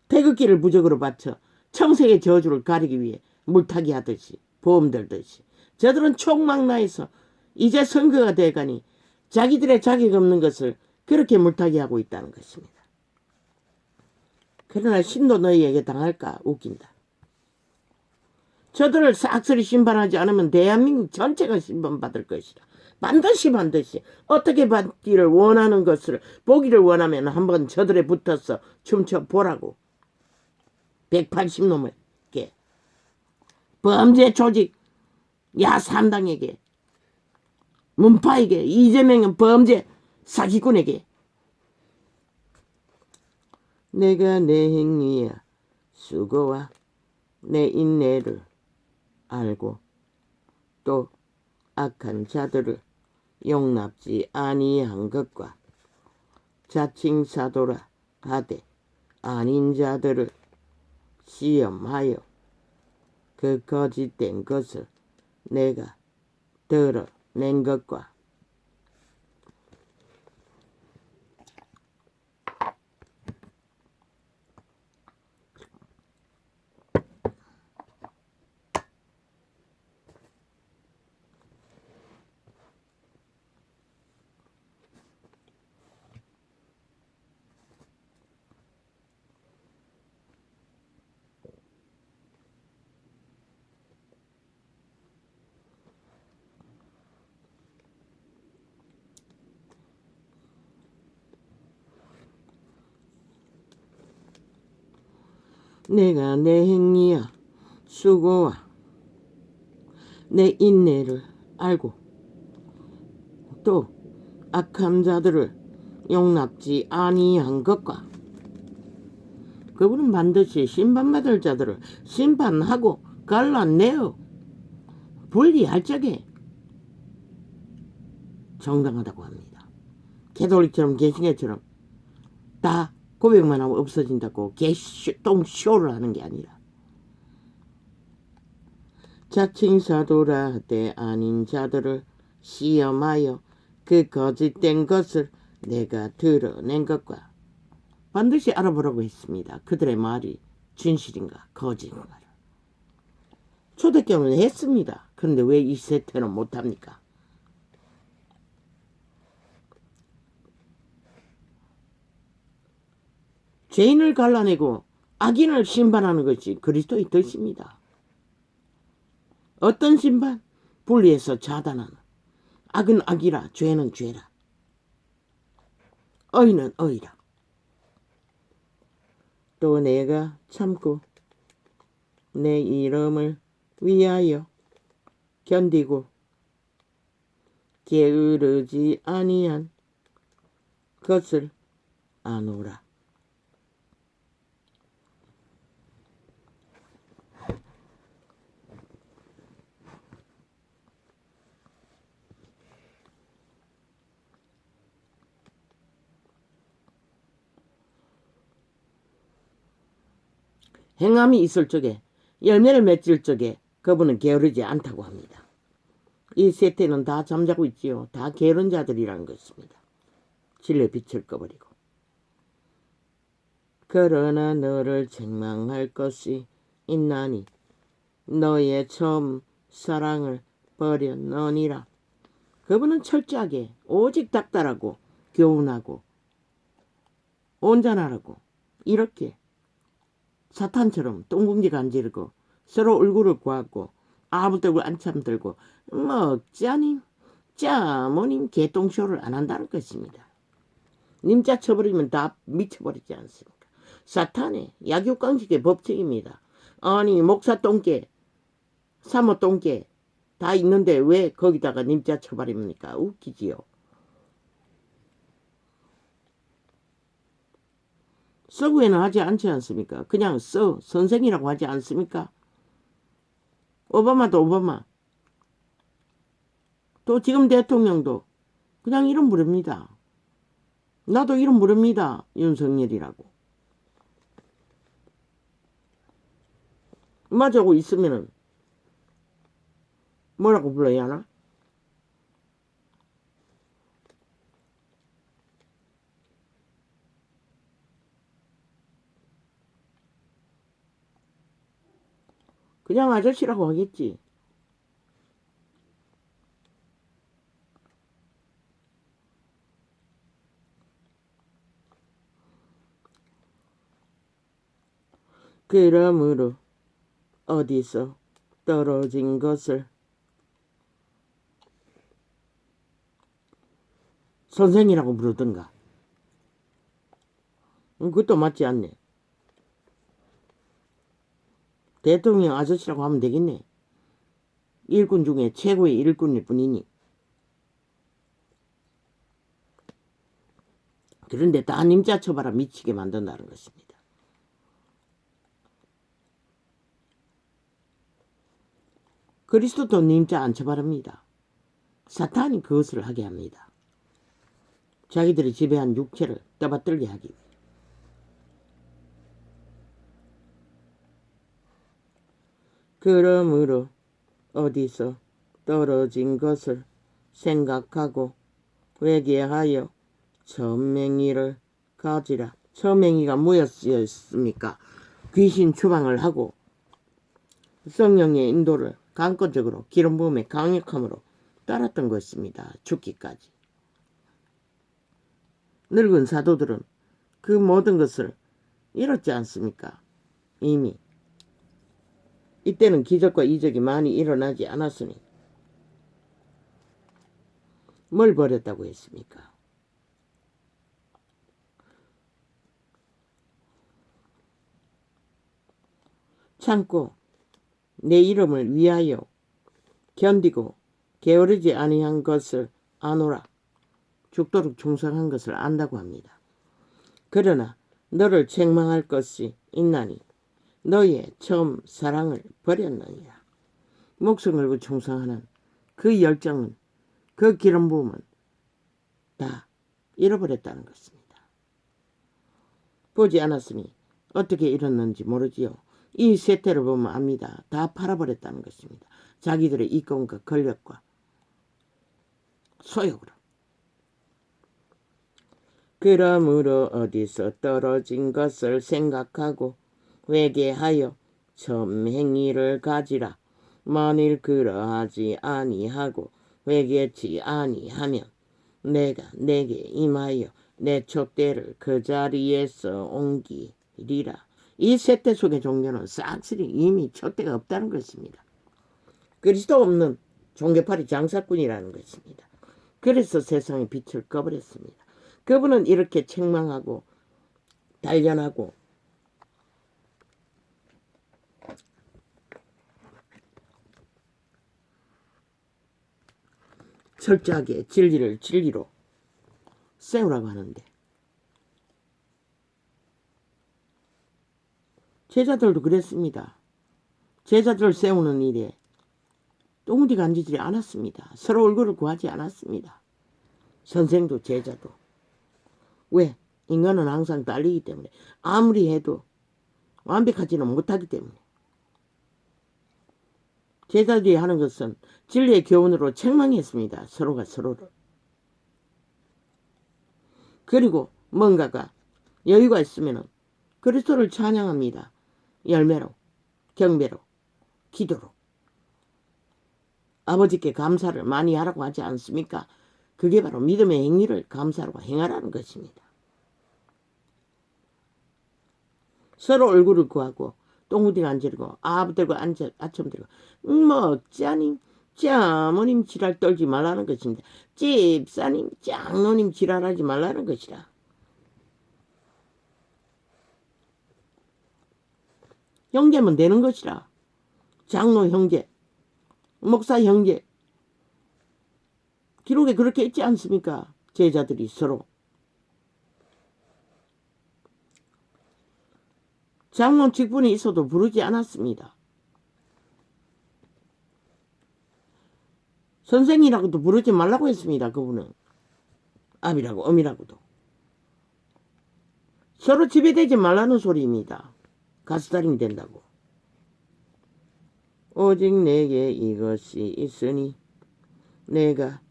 태극기를 부적으로 바쳐 청색의 저주를 가리기 위해 물타기 하듯이 보험 들듯이 저들은 총망라해서 이제 선거가 돼가니 자기들의 자격 없는 것을 그렇게 물타기하고 있다는 것입니다. 그러나 신도 너희에게 당할까 웃긴다. 저들을 싹쓸이 심판하지 않으면 대한민국 전체가 심판받을 것이다. 반드시 어떻게 받기를 원하는 것을 보기를 원하면 한번 저들에 붙어서 춤춰보라고. 180놈에게 범죄 조직 야3당에게 문파에게 이재명은 범죄 사기꾼에게 내가 내 행위와 수고와 내 인내를 알고 또 악한 자들을 용납지 아니한 것과 자칭사도라 하되 아닌 자들을 시험하여 그 거짓된 것을 내가 드러낸 것과 내가 내 행위와 수고와 내 인내를 알고 또 악한 자들을 용납지 아니한 것과 그분은 반드시 심판받을 자들을 심판하고 갈라내어 분리할 적에 정당하다고 합니다. 개돌이처럼 개신교처럼 다 고백만 하고 없어진다고 개똥쇼를 하는 게 아니라 자칭사도라 하되 아닌 자들을 시험하여 그 거짓된 것을 내가 드러낸 것과 반드시 알아보라고 했습니다. 그들의 말이 진실인가 거짓인가. 초대교회는 했습니다. 그런데 왜 이 세태는 못합니까? 죄인을 갈라내고 악인을 심판하는 것이 그리스도의 뜻입니다. 어떤 심판? 분리해서 차단하는. 악은 악이라 죄는 죄라. 의는 의라. 또 내가 참고 내 이름을 위하여 견디고 게으르지 아니한 것을 아노라. 행함이 있을 적에 열매를 맺을 적에 그분은 게으르지 않다고 합니다. 이 세태는 다 잠자고 있지요. 다 게으른 자들이라는 것입니다. 진리의 빛을 꺼버리고. 그러나 너를 책망할 것이 있나니 너의 처음 사랑을 버렸느니라. 그분은 철저하게 오직 닥달하고 교훈하고 온전하라고 이렇게 사탄처럼 똥궁지 간지르고 서로 얼굴을 구하고 아부들고 안참 들고 뭐 짜님 짜모님 개똥쇼를 안 한다는 것입니다. 님자 쳐버리면 다 미쳐버리지 않습니까? 사탄의 약육강식의 법칙입니다. 아니 목사 똥개 사모 똥개 다 있는데 왜 거기다가 님자 쳐버립니까? 웃기지요. 서구에는 하지 않지 않습니까? 그냥 선생이라고 하지 않습니까? 오바마도 오바마. 또 지금 대통령도 그냥 이름 부릅니다. 나도 이름 부릅니다. 윤석열이라고. 맞아고 있으면은 뭐라고 불러야 하나? 그냥 아저씨라고 하겠지. 그러므로 어디서 떨어진 것을 선생이라고 부르든가. 그것도 맞지 않네. 대통령 아저씨라고 하면 되겠네. 일꾼 중에 최고의 일꾼일 뿐이니. 그런데 다 님자 쳐봐라 미치게 만든다는 것입니다. 그리스도도 님자 안 쳐바릅니다. 사탄이 그것을 하게 합니다. 자기들이 지배한 육체를 떠받들게 하기 위해. 그러므로 어디서 떨어진 것을 생각하고 회개하여 천맹이를 가지라. 천맹이가 뭐였습니까? 귀신 추방을 하고 성령의 인도를 강권적으로 기름 부음의 강력함으로 따랐던 것입니다. 죽기까지. 늙은 사도들은 그 모든 것을 잃었지 않습니까? 이미. 이때는 기적과 이적이 많이 일어나지 않았으니 뭘 버렸다고 했습니까? 참고 내 이름을 위하여 견디고 게으르지 아니한 것을 아노라. 죽도록 충성한 것을 안다고 합니다. 그러나 너를 책망할 것이 있나니 너의 처음 사랑을 버렸느니라. 목숨 걸고 충성하는 그 열정은 그 기름 부음은 다 잃어버렸다는 것입니다. 보지 않았으니 어떻게 잃었는지 모르지요. 이 세태를 보면 압니다. 다 팔아버렸다는 것입니다. 자기들의 이권과 권력과 소욕으로. 그러므로 어디서 떨어진 것을 생각하고 회개하여 천행위를 가지라. 만일 그러하지 아니하고 회개치 아니하면 내가 내게 임하여 내 촛대를 그 자리에서 옮기리라. 이 세대 속의 종교는 싹쓸이 이미 촛대가 없다는 것입니다. 그리스도 없는 종교파리 장사꾼이라는 것입니다. 그래서 세상의 빛을 꺼버렸습니다. 그분은 이렇게 책망하고 단련하고 철저하게 진리를 진리로 세우라고 하는데, 제자들도 그랬습니다. 제자들을 세우는 일에 똥우리가 앉지 않았습니다. 서로 얼굴을 구하지 않았습니다. 선생도 제자도. 왜? 인간은 항상 딸리기 때문에, 아무리 해도 완벽하지는 못하기 때문에. 제자들이 하는 것은 진리의 교훈으로 책망했습니다. 서로가 서로를. 그리고 뭔가가 여유가 있으면 그리스도를 찬양합니다. 열매로, 경배로, 기도로. 아버지께 감사를 많이 하라고 하지 않습니까? 그게 바로 믿음의 행위를 감사로 행하라는 것입니다. 서로 얼굴을 구하고 똥우디가 앉으려고 아부들고 아첨들고 먹자님 자모님 지랄 떨지 말라는 것입니다. 집사님 장로님 지랄하지 말라는 것이라. 형제면 되는 것이라. 장로 형제, 목사 형제. 기록에 그렇게 있지 않습니까? 제자들이 서로. 장로 직분이 있어도 부르지 않았습니다. 선생이라고도 부르지 말라고 했습니다. 그분은. 아비라고 어미라고도. 서로 지배되지 말라는 소리입니다. 가스달인이 된다고. 오직 내게 이것이 있으니 내가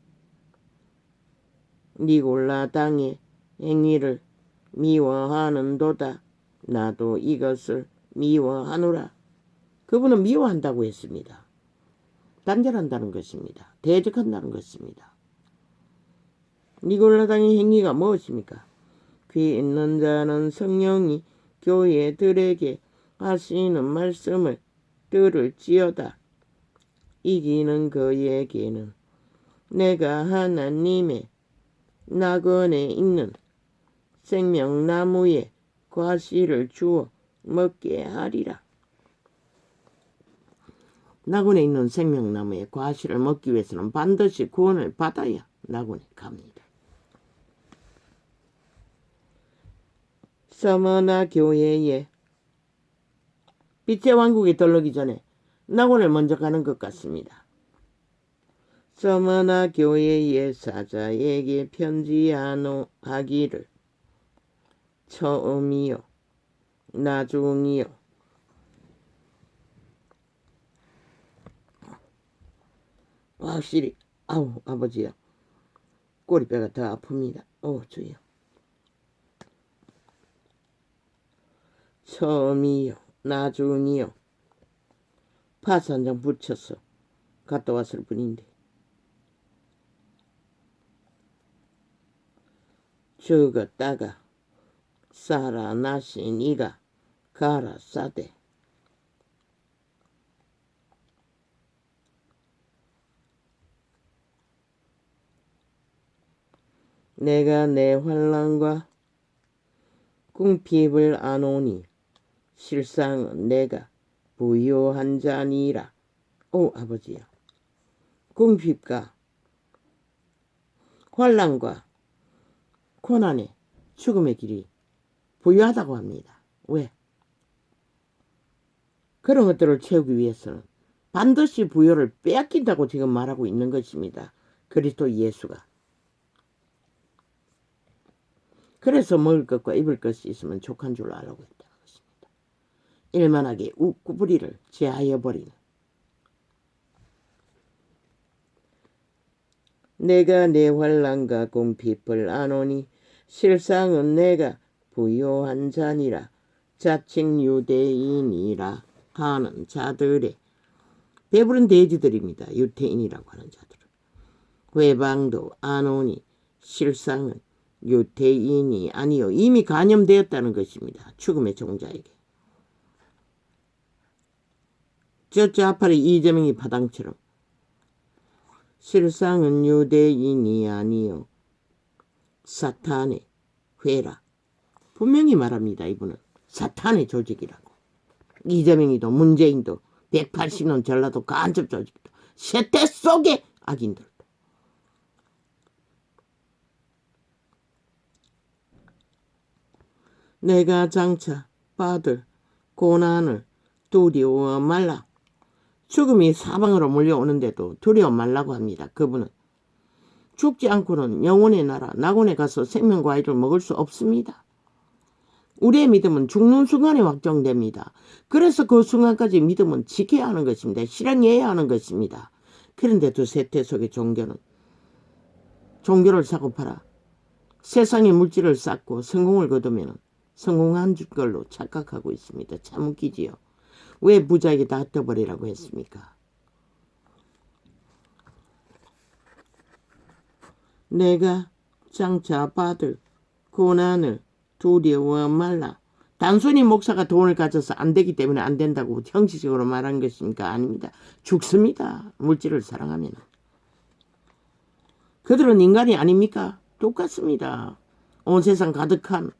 니골라 당의 행위를 미워하는도다. 나도 이것을 미워하노라. 그분은 미워한다고 했습니다. 단절한다는 것입니다. 대적한다는 것입니다. 니골라 당의 행위가 무엇입니까? 귀 있는 자는 성령이 교회들에게 하시는 말씀을 들을지어다. 이기는 그에게는 내가 하나님의 낙원에 있는 생명나무의 과실을 주어 먹게 하리라. 낙원에 있는 생명나무의 과실을 먹기 위해서는 반드시 구원을 받아야 낙원에 갑니다. 서머나 교회에 빛의 왕국에 들르기 전에 낙원을 먼저 가는 것 같습니다. 서머나 교회의 사자에게 편지하기를 처음이요 나중이요 확실히 아우 아버지야 꼬리뼈가 더 아픕니다. 주여. 처음이요 나중이요 파스 한 장 붙여서 갔다 왔을 뿐인데 죽었다가 살아나신 이가 가라 싸대. 내가 내 환난과 궁핍을 아노니 실상은 내가 부요한 자니라. 아버지야. 궁핍과 환난과 고난의 죽음의 길이 부유하다고 합니다. 왜? 그런 것들을 채우기 위해서는 반드시 부요를 빼앗긴다고 지금 말하고 있는 것입니다. 그리스도 예수가. 그래서 먹을 것과 입을 것이 있으면 족한 줄 알라고 했다는 것입니다. 일만하게 웃구부리를 제하여 버리는. 내가 내 환난과 궁핍을 아노니 실상은 내가 부요한 자니라. 자칭 유대인이라 하는 자들의 배부른 돼지들입니다. 유태인이라고 하는 자들은. 회방도 아노니 실상은 유태인이 아니요 이미 간염되었다는 것입니다. 죽음의 종자에게. 저 좌팔의 이재명이 파당처럼 실상은 유대인이 아니요 사탄의 회라. 분명히 말합니다. 이분은 사탄의 조직이라고. 이재명이도 문재인도 180년 전라도 간첩 조직도 세태 속의 악인들도 내가 장차 받을 고난을 두려워 말라. 죽음이 사방으로 몰려오는데도 두려워 말라고 합니다. 그분은 죽지 않고는 영혼의 나라 낙원에 가서 생명과일을 먹을 수 없습니다. 우리의 믿음은 죽는 순간에 확정됩니다. 그래서 그 순간까지 믿음은 지켜야 하는 것입니다. 실행해야 하는 것입니다. 그런데도 세태 속의 종교를 사고 팔아 세상의 물질을 쌓고 성공을 거두면 성공한 걸로 착각하고 있습니다. 참 웃기지요. 왜 부자에게 다 떠버리라고 했습니까? 내가 장차 받을 고난을 두려워 말라. 단순히 목사가 돈을 가져서 안 되기 때문에 안 된다고 형식적으로 말한 것입니까? 아닙니다. 죽습니다. 물질을 사랑하면. 그들은 인간이 아닙니까? 똑같습니다. 온 세상 가득한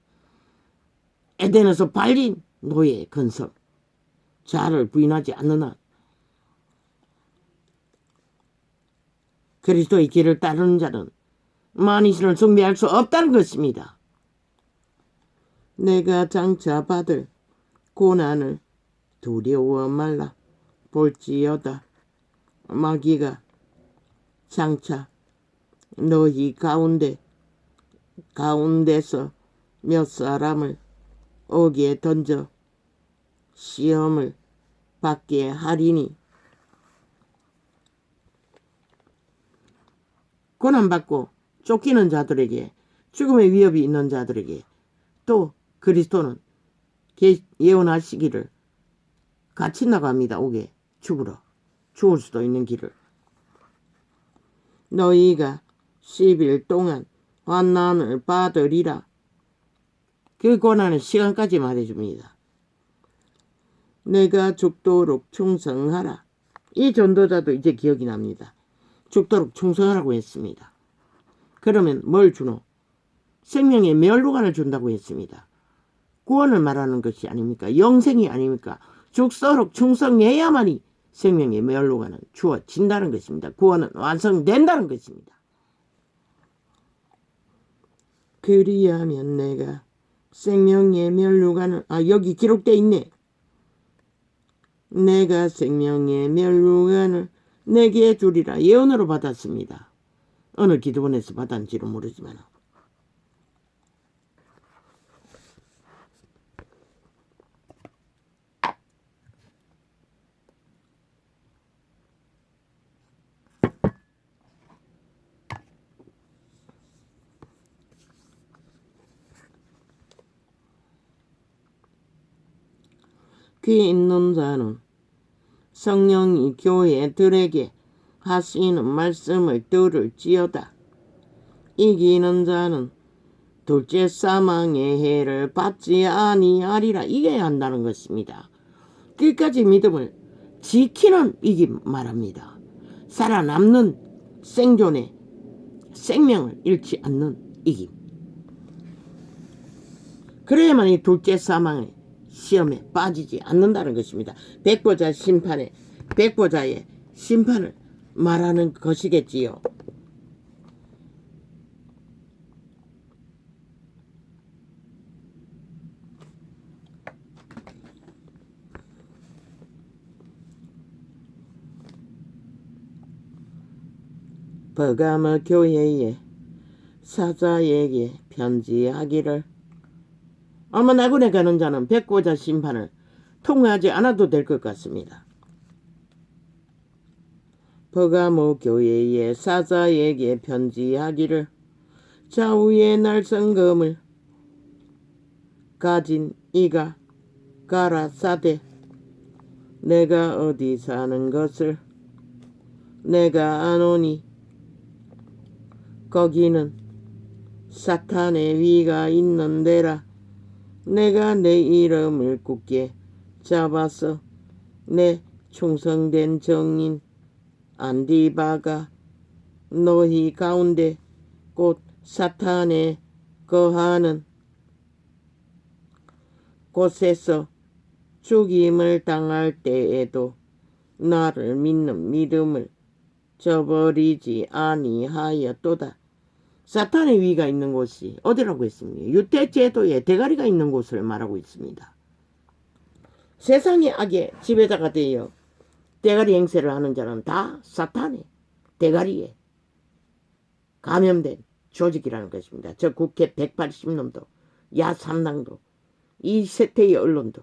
에덴에서 발린 노예 건설. 자아를 부인하지 않는 한 그리스도의 길을 따르는 자는 만이신을 숭배할 수 없다는 것입니다. 내가 장차 받을 고난을 두려워 말라. 볼지어다 마귀가 장차 너희 가운데서 몇 사람을 어기에 던져 시험을 받게 하리니. 고난받고 쫓기는 자들에게, 죽음의 위협이 있는 자들에게 또 그리스도는 예언하시기를 같이 나갑니다. 오게 죽을 수도 있는 길을. 너희가 10일 동안 환난을 받으리라. 그 고난은 시간까지 말해줍니다. 내가 죽도록 충성하라. 이 전도자도 이제 기억이 납니다. 죽도록 충성하라고 했습니다. 그러면 뭘 주노? 생명의 멸류관을 준다고 했습니다. 구원을 말하는 것이 아닙니까? 영생이 아닙니까? 죽도록 충성해야만이 생명의 멸류관은 주어진다는 것입니다. 구원은 완성된다는 것입니다. 그리하면 내가 생명의 멸류관을 여기 기록되어 있네. 내가 생명의 멸류관을 내게 주리라. 예언으로 받았습니다. 어느 기도원에서 받았는지는 모르지만 귀 있는 자는 성령이 교회들에게 하시는 말씀을 들을지어다. 이기는 자는 둘째 사망의 해를 받지 아니하리라. 이겨야 한다는 것입니다. 끝까지 믿음을 지키는 이김 말합니다. 살아남는 생존의 생명을 잃지 않는 이김. 그래야만 이 둘째 사망의 시험에 빠지지 않는다는 것입니다. 백보자의 심판을 말하는 것이겠지요. 버가모 교회의 사자에게 편지하기를. 아마 낙원에 가는 자는 백보자 심판을 통과하지 않아도 될 것 같습니다. 버가모 교회의 사자에게 편지하기를. 좌우의 날성검을 가진 이가 가라사대 내가 어디 사는 것을 내가 아노니 거기는 사탄의 위가 있는 데라. 내가 내 이름을 굳게 잡아서 내 충성된 정인 안디바가 너희 가운데 곧 사탄에 거하는 곳에서 죽임을 당할 때에도 나를 믿는 믿음을 저버리지 아니하였도다. 사탄의 위가 있는 곳이 어디라고 했습니까? 유대제도의 대가리가 있는 곳을 말하고 있습니다. 세상의 악의 지배자가 되어 대가리 행세를 하는 자는 다 사탄의 대가리에 감염된 조직이라는 것입니다. 저 국회 180놈도 야3당도 이 세태의 언론도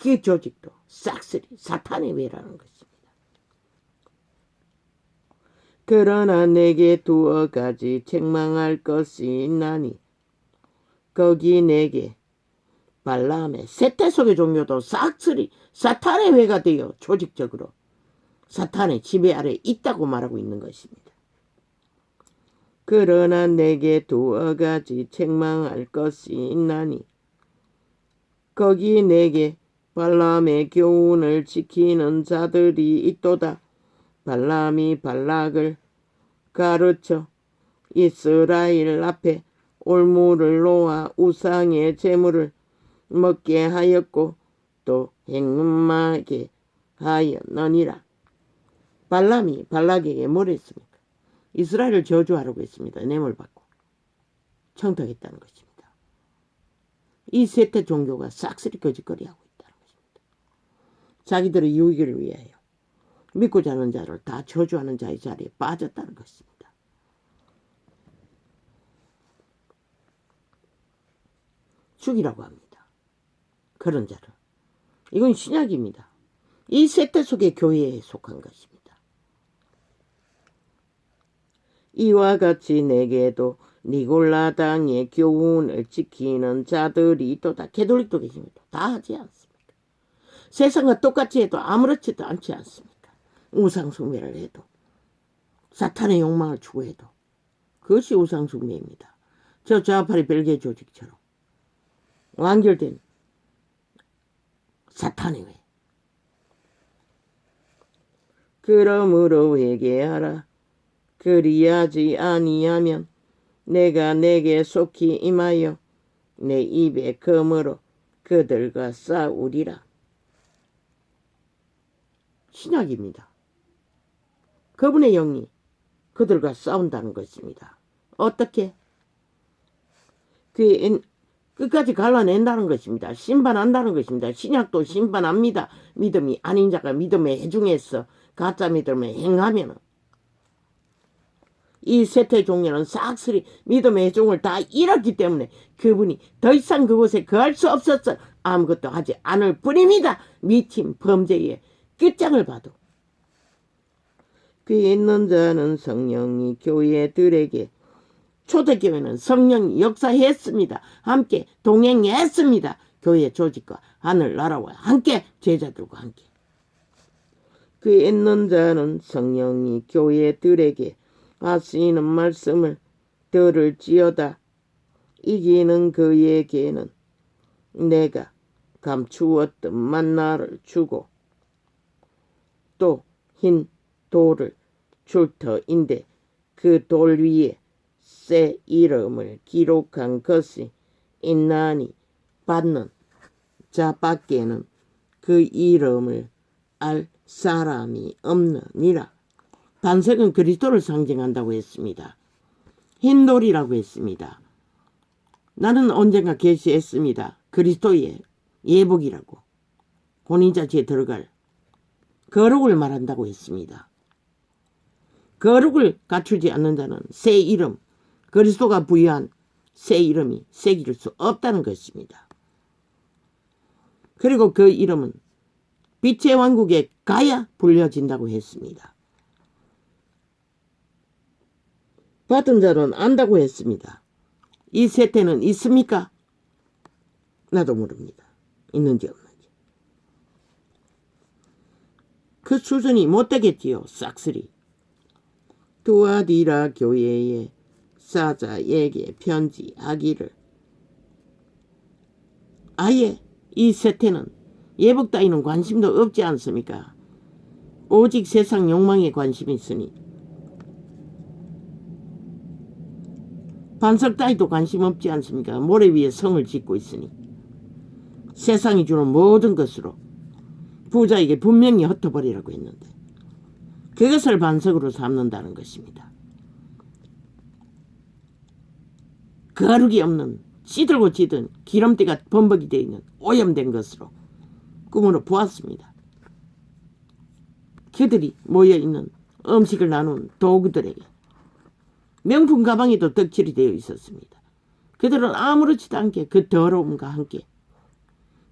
그 조직도 싹쓸이 사탄의 외라는 것입니다. 그러나 내게 두어 가지 책망할 것이 있나니 거기 내게 발람의 세태 속의 종교도 싹쓸이 사탄의 회가 되어 조직적으로 사탄의 지배 아래 있다고 말하고 있는 것입니다. 그러나 내게 두어 가지 책망할 것이 있나니 거기 내게 발람의 교훈을 지키는 자들이 있도다. 발람이 발락을 가르쳐 이스라엘 앞에 올무를 놓아 우상의 제물을 먹게 하였고 또 행음하게 하였느니라. 발람이 발락에게 뭘 했습니까? 이스라엘을 저주하라고 했습니다. 뇌물 받고 청탁했다는 것입니다. 이 세태 종교가 싹쓸이 거짓거리하고 있다는 것입니다. 자기들의 유익을 위하여 믿고자 하는 자를 다 저주하는 자의 자리에 빠졌다는 것입니다. 죽이라고 합니다. 그런 자를. 이건 신약입니다. 이 세태 속의 교회에 속한 것입니다. 이와 같이 내게도 니골라당의 교훈을 지키는 자들이 있도다. 개돌릭도 계십니다. 다 하지 않습니까? 세상과 똑같이 해도 아무렇지도 않지 않습니까? 우상숭배를 해도 사탄의 욕망을 추구해도 그것이 우상숭배입니다. 저 좌파리 벨기에 조직처럼 완결된 사탄의 회. 그러므로 회개하라. 그리하지 아니하면 내가 내게 속히 임하여 내 입에 검으로 그들과 싸우리라. 신약입니다. 그분의 영이 그들과 싸운다는 것입니다. 어떻게? 끝까지 갈라낸다는 것입니다. 심판한다는 것입니다. 신약도 심판합니다. 믿음이 아닌 자가 믿음에 해중해서 가짜 믿음에 행하면 이 세태 종교는 싹쓸이 믿음의 해중을 다 잃었기 때문에 그분이 더 이상 그곳에 거할 수 없어서 아무것도 하지 않을 뿐입니다. 미친 범죄의 끝장을 봐도. 귀 있는 자는 성령이 교회들에게, 초대교회는 성령이 역사했습니다. 함께 동행했습니다. 교회 조직과 하늘나라와 함께 제자들과 함께. 귀 있는 자는 성령이 교회들에게 하시는 말씀을 들을지어다. 이기는 그에게는 내가 감추었던 만나를 주고 또 흰 돌을 줄 터인데 그 돌 위에 새 이름을 기록한 것이 있나니 받는 자밖에는 그 이름을 알 사람이 없느니라. 반석은 그리스도를 상징한다고 했습니다. 흰 돌이라고 했습니다. 나는 언젠가 계시했습니다. 그리스도의 예복이라고. 혼인자체에 들어갈 거룩을 말한다고 했습니다. 거룩을 갖추지 않는 자는 새 이름, 그리스도가 부여한 새 이름이 새길 수 없다는 것입니다. 그리고 그 이름은 빛의 왕국에 가야 불려진다고 했습니다. 받은 자는 안다고 했습니다. 이 세태는 있습니까? 나도 모릅니다. 있는지 없는지. 그 수준이 못되겠지요. 싹쓸이. 두아디라 교회의 사자에게 편지하기를. 아예 이 세태는 예복 따위는 관심도 없지 않습니까? 오직 세상 욕망에 관심이 있으니. 반석 따위도 관심 없지 않습니까? 모래 위에 성을 짓고 있으니. 세상이 주는 모든 것으로 부자에게 분명히 흩어버리라고 했는데 그것을 반석으로 삼는다는 것입니다. 거룩이 없는 찌들고 지든 기름때가 범벅이 되어 있는 오염된 것으로 꿈으로 보았습니다. 그들이 모여있는 음식을 나눈 도구들에게 명품 가방에도 덕질이 되어 있었습니다. 그들은 아무렇지도 않게 그 더러움과 함께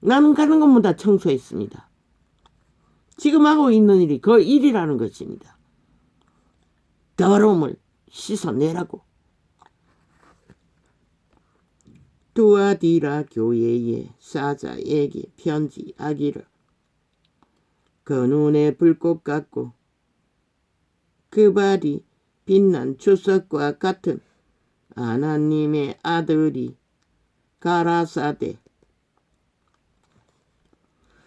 나는 가는 곳마다 청소했습니다. 지금 하고 있는 일이 그 일이라는 것입니다. 더러움을 씻어내라고. 두아디라 교회의 사자에게 편지하기를 그 눈에 불꽃 같고 그 발이 빛난 주석과 같은 하나님의 아들이 가라사대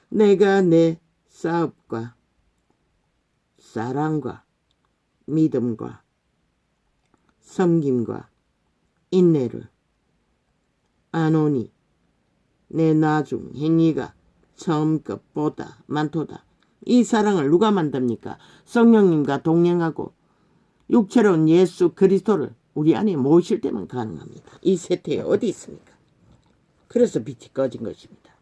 내가 내 사업과 사랑과 믿음과 섬김과 인내를 아노니 내 나중 행위가 처음 것보다 많도다. 이 사랑을 누가 만듭니까? 성령님과 동행하고 육체로운 예수 그리스도를 우리 안에 모실 때만 가능합니다. 이 세태에 어디 있습니까? 그래서 빛이 꺼진 것입니다.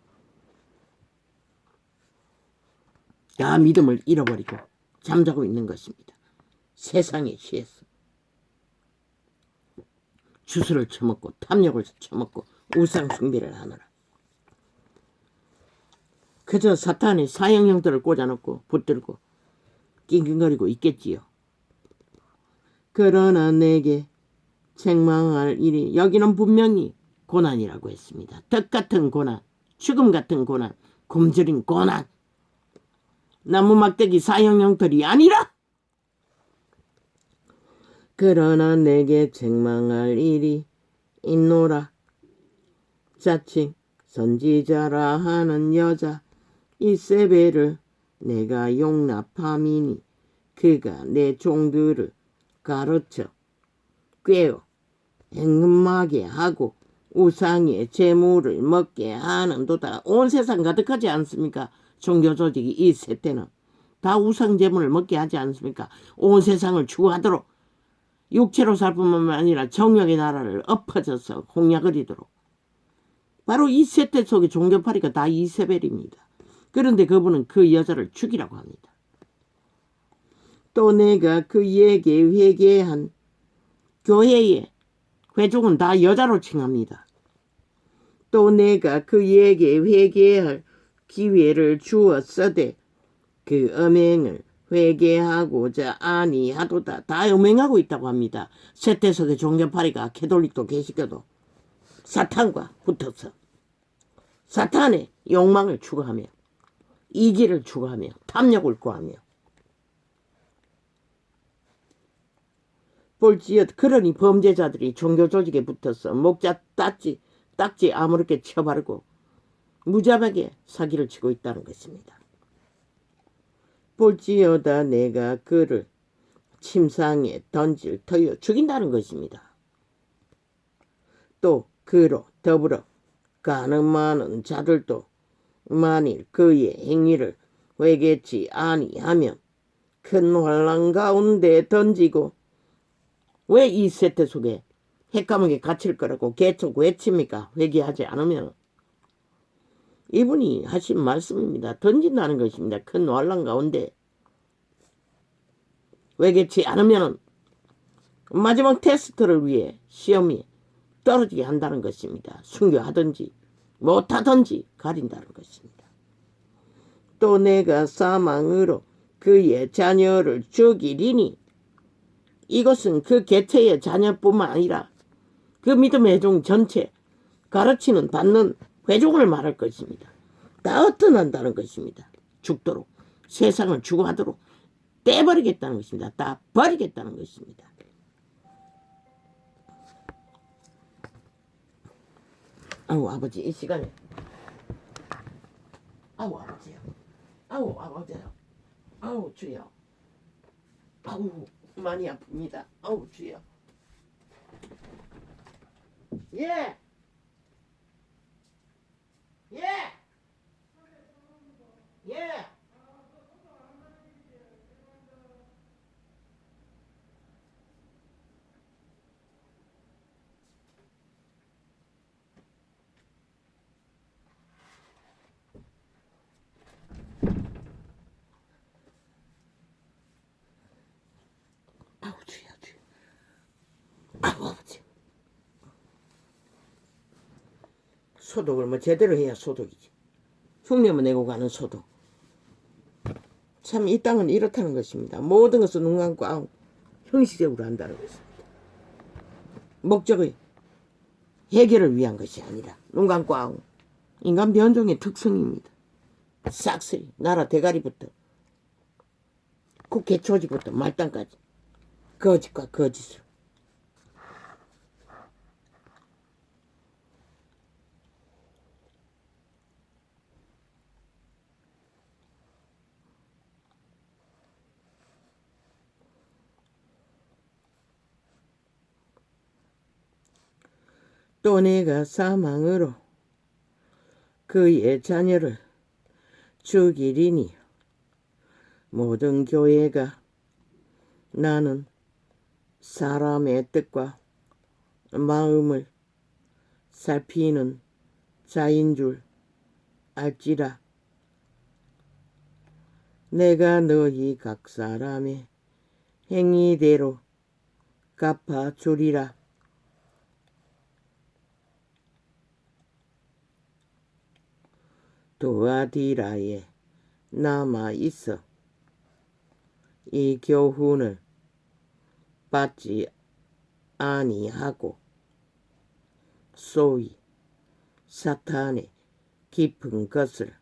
다 믿음을 잃어버리고 잠자고 있는 것입니다. 세상에 취해서 주술을 처먹고 탐욕을 처먹고 우상 숭배를 하느라 그저 사탄의 사형형들을 꽂아놓고 붙들고 낑낑거리고 있겠지요. 그러나 내게 책망할 일이 여기는 분명히 고난이라고 했습니다. 덕같은 고난, 죽음 같은 고난, 굶주린 고난, 나무 막대기 사형형들이 아니라 그러나 내게 책망할 일이 있노라. 자칭 선지자라 하는 여자 이세벨을 내가 용납함이니 그가 내 종들을 가르쳐 꿰어 행음하게 하고 우상의 재물을 먹게 하는도다. 온 세상 가득하지 않습니까? 종교 조직이 이 세대는 다 우상 재물을 먹게 하지 않습니까? 온 세상을 추구하도록 육체로 살 뿐만 아니라 정욕의 나라를 엎어져서 공략거리도록 바로 이 세대 속의 종교파리가 다 이세벨입니다. 그런데 그분은 그 여자를 죽이라고 합니다. 또 내가 그에게 회개한 교회의 회족은 다 여자로 칭합니다. 또 내가 그에게 회개할 기회를 주었으되 그 음행을 회개하고자 아니하도다. 다 음행하고 있다고 합니다. 세대 속의 종교파리가 캐톨릭도 계시켜도 사탄과 붙어서 사탄의 욕망을 추구하며 이기를 추구하며 탐욕을 구하며 볼지어도 그러니 범죄자들이 종교 조직에 붙어서 목자 딱지 아무렇게 쳐바르고 무자박에 사기를 치고 있다는 것입니다. 볼지어다 내가 그를 침상에 던질 터여 죽인다는 것입니다. 또 그로 더불어 가늠하는 자들도 만일 그의 행위를 회개치 아니하면 큰 환난 가운데 던지고 왜 이 세대 속에 핵감옥에 갇힐 거라고 계속 외칩니까? 회개하지 않으면. 이분이 하신 말씀입니다. 던진다는 것입니다. 큰 환난 가운데 회개치 않으면 마지막 테스트를 위해 시험이 떨어지게 한다는 것입니다. 순교하든지 못하든지 가린다는 것입니다. 또 내가 사망으로 그의 자녀를 죽이리니 이것은 그 개체의 자녀뿐만 아니라 그 믿음의 회중 전체 가르치는 받는 회중을 말할 것입니다. 다 어떠난다는 것입니다. 죽도록 세상을 추구하도록 떼버리겠다는 것입니다. 다 버리겠다는 것입니다. 아우 아버지 이 시간에 아우 아버지요 아우 아버지요 아우 주여 아우 많이 아픕니다. 아우 주여 예 예 예 소독을 뭐 제대로 해야 소독이지. 흉내만 내고 가는 소독. 참 이 땅은 이렇다는 것입니다. 모든 것은 눈 감고 아우 형식적으로 한다는 것입니다. 목적의 해결을 위한 것이 아니라 눈 감고 아우 인간 변종의 특성입니다. 싹쓸이 나라 대가리부터 국회 조직부터 말단까지 거짓과 거짓을. 또 내가 사망으로 그의 자녀를 죽이리니 모든 교회가 나는 사람의 뜻과 마음을 살피는 자인 줄 알지라. 내가 너희 각 사람의 행위대로 갚아주리라. 두아디라에 남아있어 이 교훈을 받지 아니하고 소위 사탄의 깊은 것을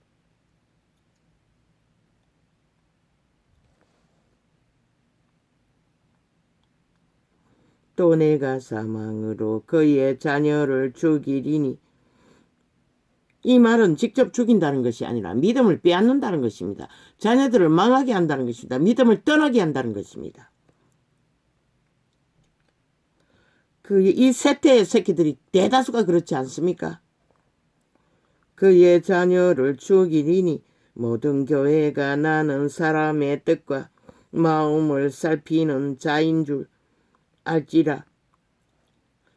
또 내가 사망으로 그의 자녀를 죽이리니 이 말은 직접 죽인다는 것이 아니라 믿음을 빼앗는다는 것입니다. 자녀들을 망하게 한다는 것입니다. 믿음을 떠나게 한다는 것입니다. 이 세태의 새끼들이 대다수가 그렇지 않습니까? 그의 자녀를 죽이리니 모든 교회가 나는 사람의 뜻과 마음을 살피는 자인 줄 알지라.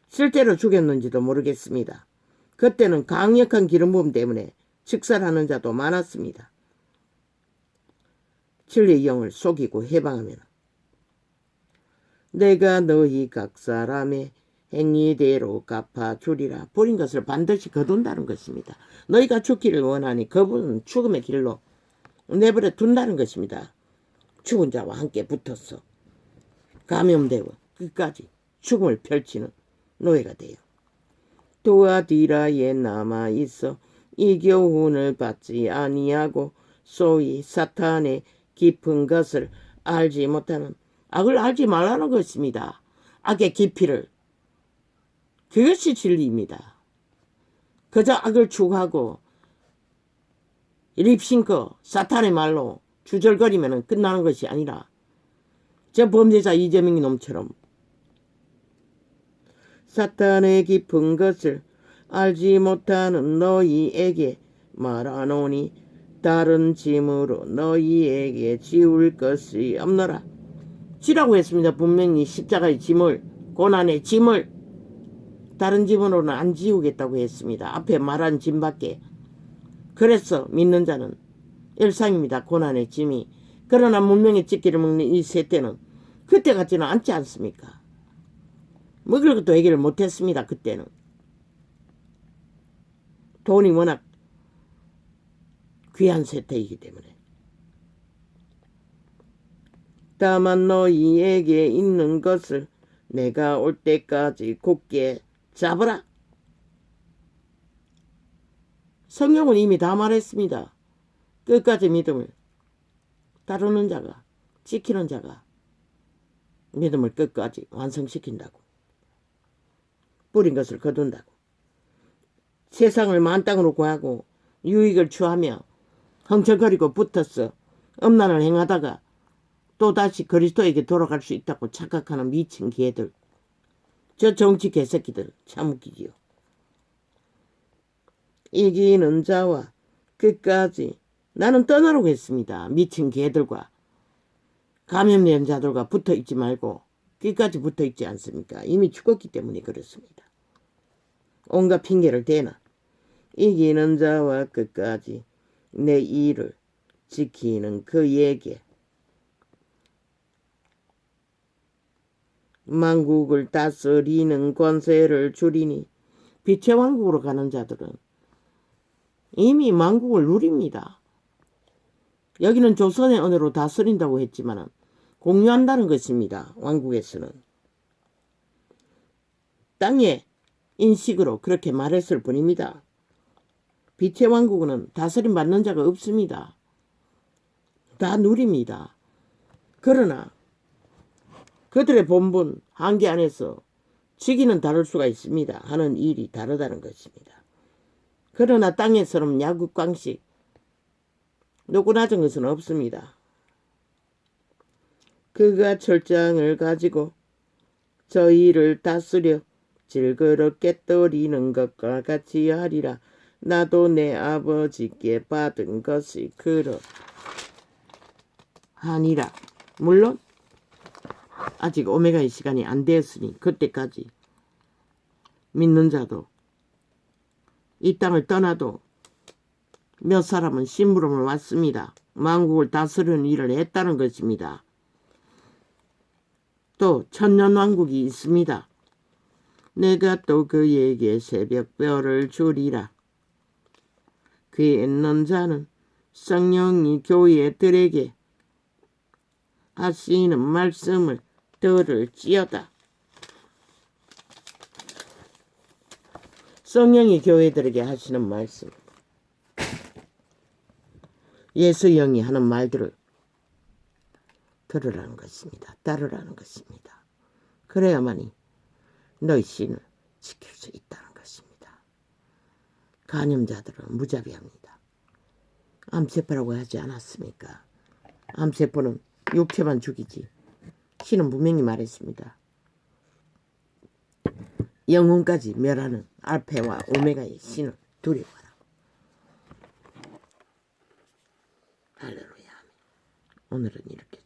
실제로 죽였는지도 모르겠습니다. 그때는 강력한 기름 부음 때문에 즉살하는 자도 많았습니다. 진리의 영을 속이고 해방하면 내가 너희 각 사람의 행위대로 갚아주리라. 버린 것을 반드시 거둔다는 것입니다. 너희가 죽기를 원하니 그분은 죽음의 길로 내버려 둔다는 것입니다. 죽은 자와 함께 붙어서 감염되고 끝까지 죽음을 펼치는 노예가 돼요. 두아디라에 남아있어 이 교훈을 받지 아니하고 소위 사탄의 깊은 것을 알지 못하는 악을 알지 말라는 것입니다. 악의 깊이를. 그것이 진리입니다. 그저 악을 추구하고 립싱크 사탄의 말로 주절거리면 끝나는 것이 아니라 저 범죄자 이재명 놈처럼 사탄의 깊은 것을 알지 못하는 너희에게 말하노니 다른 짐으로 너희에게 지울 것이 없노라. 지라고 했습니다. 분명히 십자가의 짐을, 고난의 짐을 다른 짐으로는 안 지우겠다고 했습니다. 앞에 말한 짐밖에. 그래서 믿는 자는 일상입니다. 고난의 짐이. 그러나 문명의 찢기를 먹는 이 세대는 그때 같지는 않지 않습니까? 먹을 것도 해결을 못했습니다. 그때는. 돈이 워낙 귀한 세태이기 때문에. 다만 너희에게 있는 것을 내가 올 때까지 굳게 잡으라. 성경은 이미 다 말했습니다. 끝까지 믿음을 따르는 자가, 지키는 자가 믿음을 끝까지 완성시킨다고. 뿌린 것을 거둔다고. 세상을 만땅으로 구하고 유익을 추하며 헝쳐거리고 붙어서 음란을 행하다가 또다시 그리스도에게 돌아갈 수 있다고 착각하는 미친 개들. 저 정치 개새끼들 참 웃기지요. 이기는 자와 끝까지 나는 떠나라고 했습니다. 미친 개들과 감염된 자들과 붙어있지 말고 끝까지 붙어있지 않습니까? 이미 죽었기 때문에 그렇습니다. 온갖 핑계를 대나 이기는 자와 끝까지 내 일을 지키는 그에게 만국을 다스리는 권세를 주리니. 빛의 왕국으로 가는 자들은 이미 만국을 누립니다. 여기는 조선의 언어로 다스린다고 했지만 공유한다는 것입니다. 왕국에서는. 땅의 인식으로 그렇게 말했을 뿐입니다. 빛의 왕국은 다스림 받는 자가 없습니다. 다 누립니다. 그러나 그들의 본분 한계 안에서 시기는 다를 수가 있습니다. 하는 일이 다르다는 것입니다. 그러나 땅에서는 야국광식 높고 낮은 것은 없습니다. 그가 철장을 가지고 저희를 다스려 질그럽게 떠리는 것과 같이 하리라. 나도 내 아버지께 받은 것이 그러하니라. 물론 아직 오메가의 시간이 안 되었으니 그때까지 믿는 자도 이 땅을 떠나도 몇 사람은 심부름을 왔습니다. 만국을 다스리는 일을 했다는 것입니다. 또 천년왕국이 있습니다. 내가 또 그에게 새벽별을 주리라. 귀에 있는 자는 성령이 교회들에게 하시는 말씀을 들을지어다. 성령이 교회들에게 하시는 말씀, 예수 영이 하는 말들을 들으라는 것입니다. 따르라는 것입니다. 그래야만이 너희 신을 지킬 수 있다는 것입니다. 간염자들은 무자비합니다. 암세포라고 하지 않았습니까? 암세포는 육체만 죽이지. 신은 분명히 말했습니다. 영혼까지 멸하는 알파와 오메가의 신을 두려워하라. 할렐루야. 오늘은 이렇게